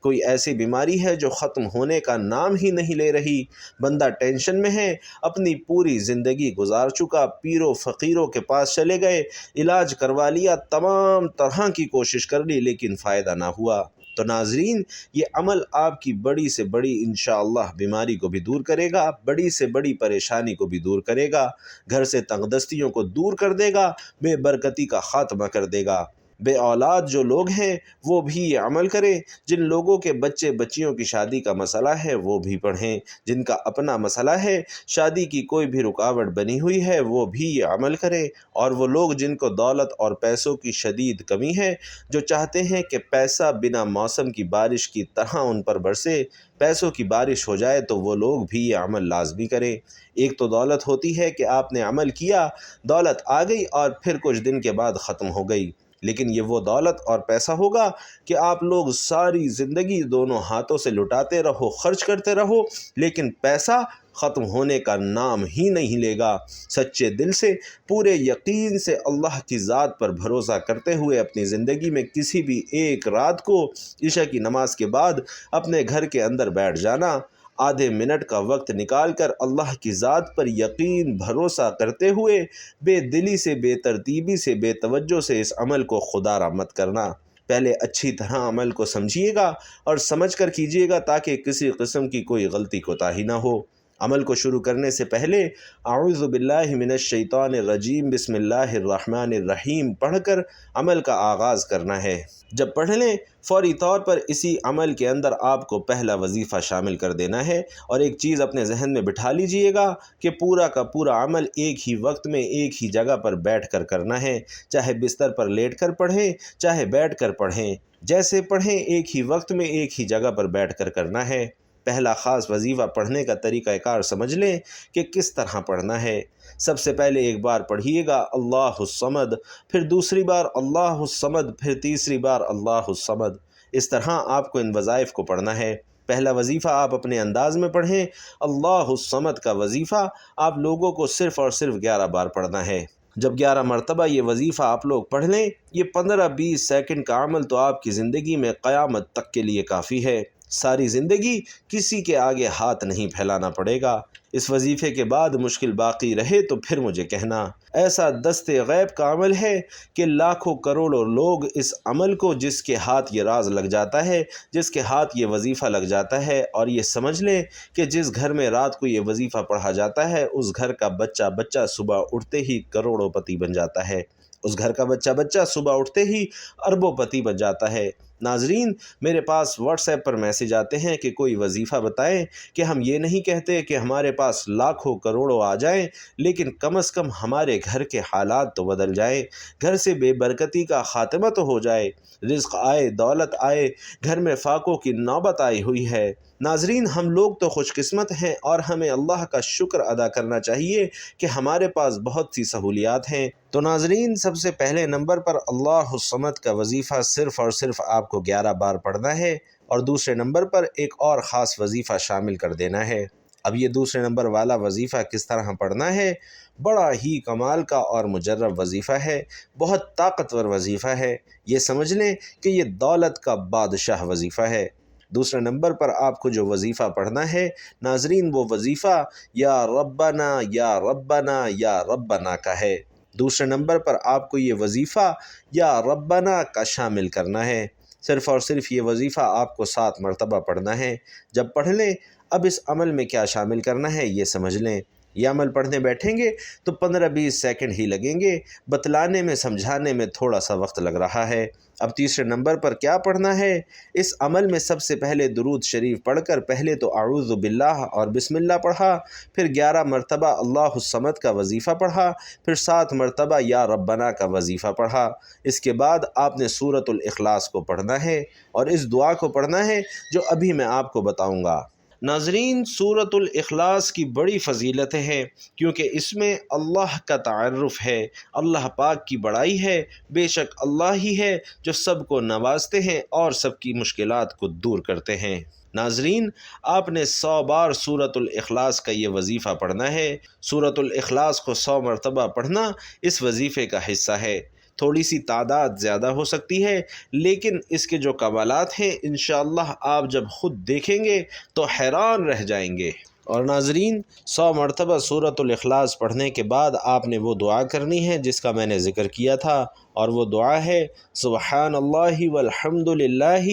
[SPEAKER 1] کوئی ایسی بیماری ہے جو ختم ہونے کا نام ہی نہیں لے رہی، بندہ ٹینشن میں ہے، اپنی پوری زندگی گزار چکا، پیروں فقیروں کے پاس چلے گئے، علاج کروا لیا، تمام طرح کی کوشش کر لی لیکن فائدہ نہ ہوا۔ تو ناظرین، یہ عمل آپ کی بڑی سے بڑی انشاءاللہ بیماری کو بھی دور کرے گا، بڑی سے بڑی پریشانی کو بھی دور کرے گا، گھر سے تنگ دستیوں کو دور کر دے گا، بے برکتی کا خاتمہ کر دے گا۔ بے اولاد جو لوگ ہیں وہ بھی یہ عمل کریں، جن لوگوں کے بچے بچیوں کی شادی کا مسئلہ ہے وہ بھی پڑھیں، جن کا اپنا مسئلہ ہے، شادی کی کوئی بھی رکاوٹ بنی ہوئی ہے وہ بھی یہ عمل کریں، اور وہ لوگ جن کو دولت اور پیسوں کی شدید کمی ہے، جو چاہتے ہیں کہ پیسہ بنا موسم کی بارش کی طرح ان پر برسے، پیسوں کی بارش ہو جائے، تو وہ لوگ بھی یہ عمل لازمی کریں۔ ایک تو دولت ہوتی ہے کہ آپ نے عمل کیا، دولت آ گئی اور پھر کچھ دن کے بعد ختم ہو گئی، لیکن یہ وہ دولت اور پیسہ ہوگا کہ آپ لوگ ساری زندگی دونوں ہاتھوں سے لٹاتے رہو، خرچ کرتے رہو، لیکن پیسہ ختم ہونے کا نام ہی نہیں لے گا۔ سچے دل سے، پورے یقین سے، اللہ کی ذات پر بھروسہ کرتے ہوئے اپنی زندگی میں کسی بھی ایک رات کو عشاء کی نماز کے بعد اپنے گھر کے اندر بیٹھ جانا، آدھے منٹ کا وقت نکال کر اللہ کی ذات پر یقین بھروسہ کرتے ہوئے بے دلی سے، بے ترتیبی سے، بے توجہ سے اس عمل کو خدا را مت کرنا۔ پہلے اچھی طرح عمل کو سمجھیے گا اور سمجھ کر کیجیے گا تاکہ کسی قسم کی کوئی غلطی کوتاہی نہ ہو۔ عمل کو شروع کرنے سے پہلے اعوذ باللہ من الشیطان الرجیم بسم اللہ الرحمن الرحیم پڑھ کر عمل کا آغاز کرنا ہے۔ جب پڑھ لیں فوری طور پر اسی عمل کے اندر آپ کو پہلا وظیفہ شامل کر دینا ہے، اور ایک چیز اپنے ذہن میں بٹھا لیجئے گا کہ پورا کا پورا عمل ایک ہی وقت میں ایک ہی جگہ پر بیٹھ کر کرنا ہے، چاہے بستر پر لیٹ کر پڑھیں، چاہے بیٹھ کر پڑھیں، جیسے پڑھیں ایک ہی وقت میں ایک ہی جگہ پر بیٹھ کر کرنا ہے۔ پہلا خاص وظیفہ پڑھنے کا طریقہ کار سمجھ لیں کہ کس طرح پڑھنا ہے۔ سب سے پہلے ایک بار پڑھیے گا اللہ الصمد، پھر دوسری بار اللہ الصمد، پھر تیسری بار اللہ الصمد۔ اس طرح آپ کو ان وظائف کو پڑھنا ہے۔ پہلا وظیفہ آپ اپنے انداز میں پڑھیں۔ اللہ الصمد کا وظیفہ آپ لوگوں کو صرف اور صرف 11 بار پڑھنا ہے۔ جب 11 مرتبہ یہ وظیفہ آپ لوگ پڑھ لیں، یہ 15-20 سیکنڈ کا عمل تو آپ کی زندگی میں قیامت تک کے لیے کافی ہے۔ ساری زندگی کسی کے آگے ہاتھ نہیں پھیلانا پڑے گا۔ اس وظیفے کے بعد مشکل باقی رہے تو پھر مجھے کہنا۔ ایسا دست غیب کا عمل ہے کہ لاکھوں کروڑوں لوگ اس عمل کو، جس کے ہاتھ یہ راز لگ جاتا ہے، جس کے ہاتھ یہ وظیفہ لگ جاتا ہے، اور یہ سمجھ لیں کہ جس گھر میں رات کو یہ وظیفہ پڑھا جاتا ہے، اس گھر کا بچہ صبح اٹھتے ہی کروڑوں پتی بن جاتا ہے۔ اس گھر کا بچہ صبح اٹھتے ہی اربوں پتی بن جاتا ہے۔ ناظرین، میرے پاس واٹس ایپ پر میسج آتے ہیں کہ کوئی وظیفہ بتائیں کہ ہم یہ نہیں کہتے کہ ہمارے پاس لاکھوں کروڑوں آ جائیں، لیکن کم از کم ہمارے گھر کے حالات تو بدل جائیں، گھر سے بے برکتی کا خاتمہ تو ہو جائے، رزق آئے، دولت آئے، گھر میں فاقوں کی نوبت آئی ہوئی ہے۔ ناظرین، ہم لوگ تو خوش قسمت ہیں اور ہمیں اللہ کا شکر ادا کرنا چاہیے کہ ہمارے پاس بہت سی سہولیات ہیں۔ تو ناظرین، سب سے پہلے نمبر پر اللہ الصمد کا وظیفہ صرف اور صرف آپ کو 11 بار پڑھنا ہے، اور دوسرے نمبر پر ایک اور خاص وظیفہ شامل کر دینا ہے۔ اب یہ دوسرے نمبر والا وظیفہ کس طرح پڑھنا ہے؟ بڑا ہی کمال کا اور مجرب وظیفہ ہے، بہت طاقتور وظیفہ ہے۔ یہ سمجھ لیں کہ یہ دولت کا بادشاہ وظیفہ ہے۔ دوسرے نمبر پر آپ کو جو وظیفہ پڑھنا ہے ناظرین، وہ وظیفہ یا ربنا یا ربنا یا ربنا کا ہے۔ دوسرے نمبر پر آپ کو یہ وظیفہ یا ربنا کا شامل کرنا ہے۔ صرف اور صرف یہ وظیفہ آپ کو 7 مرتبہ پڑھنا ہے۔ جب پڑھ لیں، اب اس عمل میں کیا شامل کرنا ہے یہ سمجھ لیں۔ یہ عمل پڑھنے بیٹھیں گے تو 15-20 سیکنڈ ہی لگیں گے، بتلانے میں سمجھانے میں تھوڑا سا وقت لگ رہا ہے۔ اب تیسرے نمبر پر کیا پڑھنا ہے؟ اس عمل میں سب سے پہلے درود شریف پڑھ کر پہلے تو اعوذ باللہ اور بسم اللہ پڑھا، پھر 11 مرتبہ اللہ الصمد کا وظیفہ پڑھا، پھر 7 مرتبہ یا ربنا کا وظیفہ پڑھا۔ اس کے بعد آپ نے سورۃ الاخلاص کو پڑھنا ہے اور اس دعا کو پڑھنا ہے جو ابھی میں آپ کو بتاؤں گا۔ ناظرین، سورۃ الاخلاص کی بڑی فضیلتیں ہیں، کیونکہ اس میں اللہ کا تعارف ہے، اللہ پاک کی بڑائی ہے۔ بے شک اللہ ہی ہے جو سب کو نوازتے ہیں اور سب کی مشکلات کو دور کرتے ہیں۔ ناظرین، آپ نے 100 بار سورۃ الاخلاص کا یہ وظیفہ پڑھنا ہے۔ سورۃ الاخلاص کو 100 مرتبہ پڑھنا اس وظیفے کا حصہ ہے۔ تھوڑی سی تعداد زیادہ ہو سکتی ہے، لیکن اس کے جو کمالات ہیں انشاءاللہ آپ جب خود دیکھیں گے تو حیران رہ جائیں گے۔ اور ناظرین، 100 مرتبہ سورۃ الاخلاص پڑھنے کے بعد آپ نے وہ دعا کرنی ہے جس کا میں نے ذکر کیا تھا، اور وہ دعا ہے سبحان اللہ والحمد للہ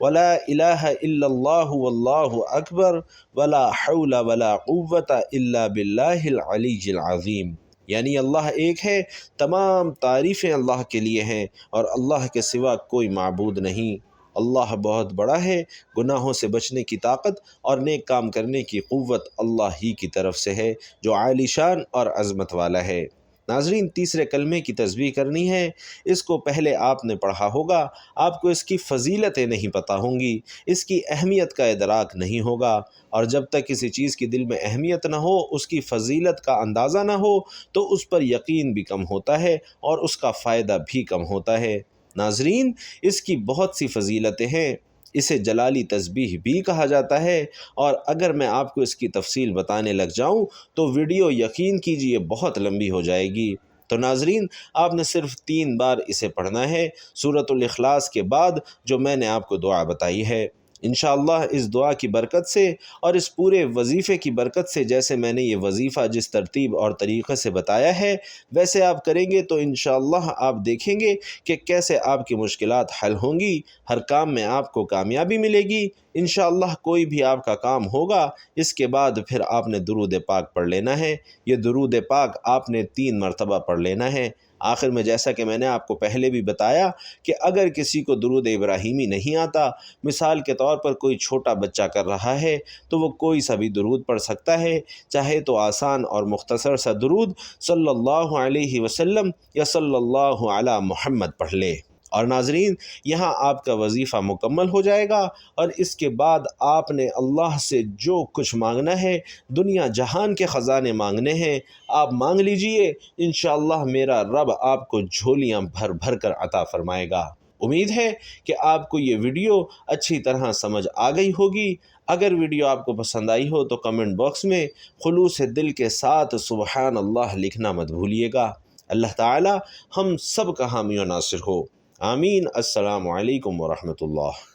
[SPEAKER 1] ولا الہ الا اللہ واللہ اکبر ولا حول ولا قوت الا باللہ العلی العظیم۔ یعنی اللہ ایک ہے، تمام تعریفیں اللہ کے لیے ہیں اور اللہ کے سوا کوئی معبود نہیں۔ اللہ بہت بڑا ہے، گناہوں سے بچنے کی طاقت اور نیک کام کرنے کی قوت اللہ ہی کی طرف سے ہے جو عالی شان اور عظمت والا ہے۔ ناظرین، تیسرے کلمے کی تسبیح کرنی ہے۔ اس کو پہلے آپ نے پڑھا ہوگا، آپ کو اس کی فضیلتیں نہیں پتہ ہوں گی، اس کی اہمیت کا ادراک نہیں ہوگا، اور جب تک کسی چیز کی دل میں اہمیت نہ ہو، اس کی فضیلت کا اندازہ نہ ہو، تو اس پر یقین بھی کم ہوتا ہے اور اس کا فائدہ بھی کم ہوتا ہے۔ ناظرین، اس کی بہت سی فضیلتیں ہیں۔ اسے جلالی تسبیح بھی کہا جاتا ہے، اور اگر میں آپ کو اس کی تفصیل بتانے لگ جاؤں تو ویڈیو یقین کیجئے بہت لمبی ہو جائے گی۔ تو ناظرین، آپ نے صرف 3 بار اسے پڑھنا ہے سورۃ الاخلاص کے بعد جو میں نے آپ کو دعا بتائی ہے۔ انشاءاللہ اس دعا کی برکت سے اور اس پورے وظیفے کی برکت سے، جیسے میں نے یہ وظیفہ جس ترتیب اور طریقے سے بتایا ہے ویسے آپ کریں گے تو انشاءاللہ آپ دیکھیں گے کہ کیسے آپ کی مشکلات حل ہوں گی، ہر کام میں آپ کو کامیابی ملے گی۔ انشاءاللہ کوئی بھی آپ کا کام ہوگا، اس کے بعد پھر آپ نے درود پاک پڑھ لینا ہے۔ یہ درود پاک آپ نے 3 مرتبہ پڑھ لینا ہے۔ آخر میں جیسا کہ میں نے آپ کو پہلے بھی بتایا کہ اگر کسی کو درود ابراہیمی نہیں آتا، مثال کے طور پر کوئی چھوٹا بچہ کر رہا ہے، تو وہ کوئی سا بھی درود پڑھ سکتا ہے، چاہے تو آسان اور مختصر سا درود صلی اللہ علیہ وسلم یا صلی اللہ علی محمد پڑھ لے۔ اور ناظرین، یہاں آپ کا وظیفہ مکمل ہو جائے گا، اور اس کے بعد آپ نے اللہ سے جو کچھ مانگنا ہے، دنیا جہان کے خزانے مانگنے ہیں، آپ مانگ لیجئے، انشاءاللہ میرا رب آپ کو جھولیاں بھر بھر کر عطا فرمائے گا۔ امید ہے کہ آپ کو یہ ویڈیو اچھی طرح سمجھ آ گئی ہوگی۔ اگر ویڈیو آپ کو پسند آئی ہو تو کمنٹ باکس میں خلوص دل کے ساتھ سبحان اللہ لکھنا مت بھولیے گا۔ اللہ تعالی ہم سب کا حامی و ناصر ہو، آمین۔ السلام علیکم ورحمۃ اللہ۔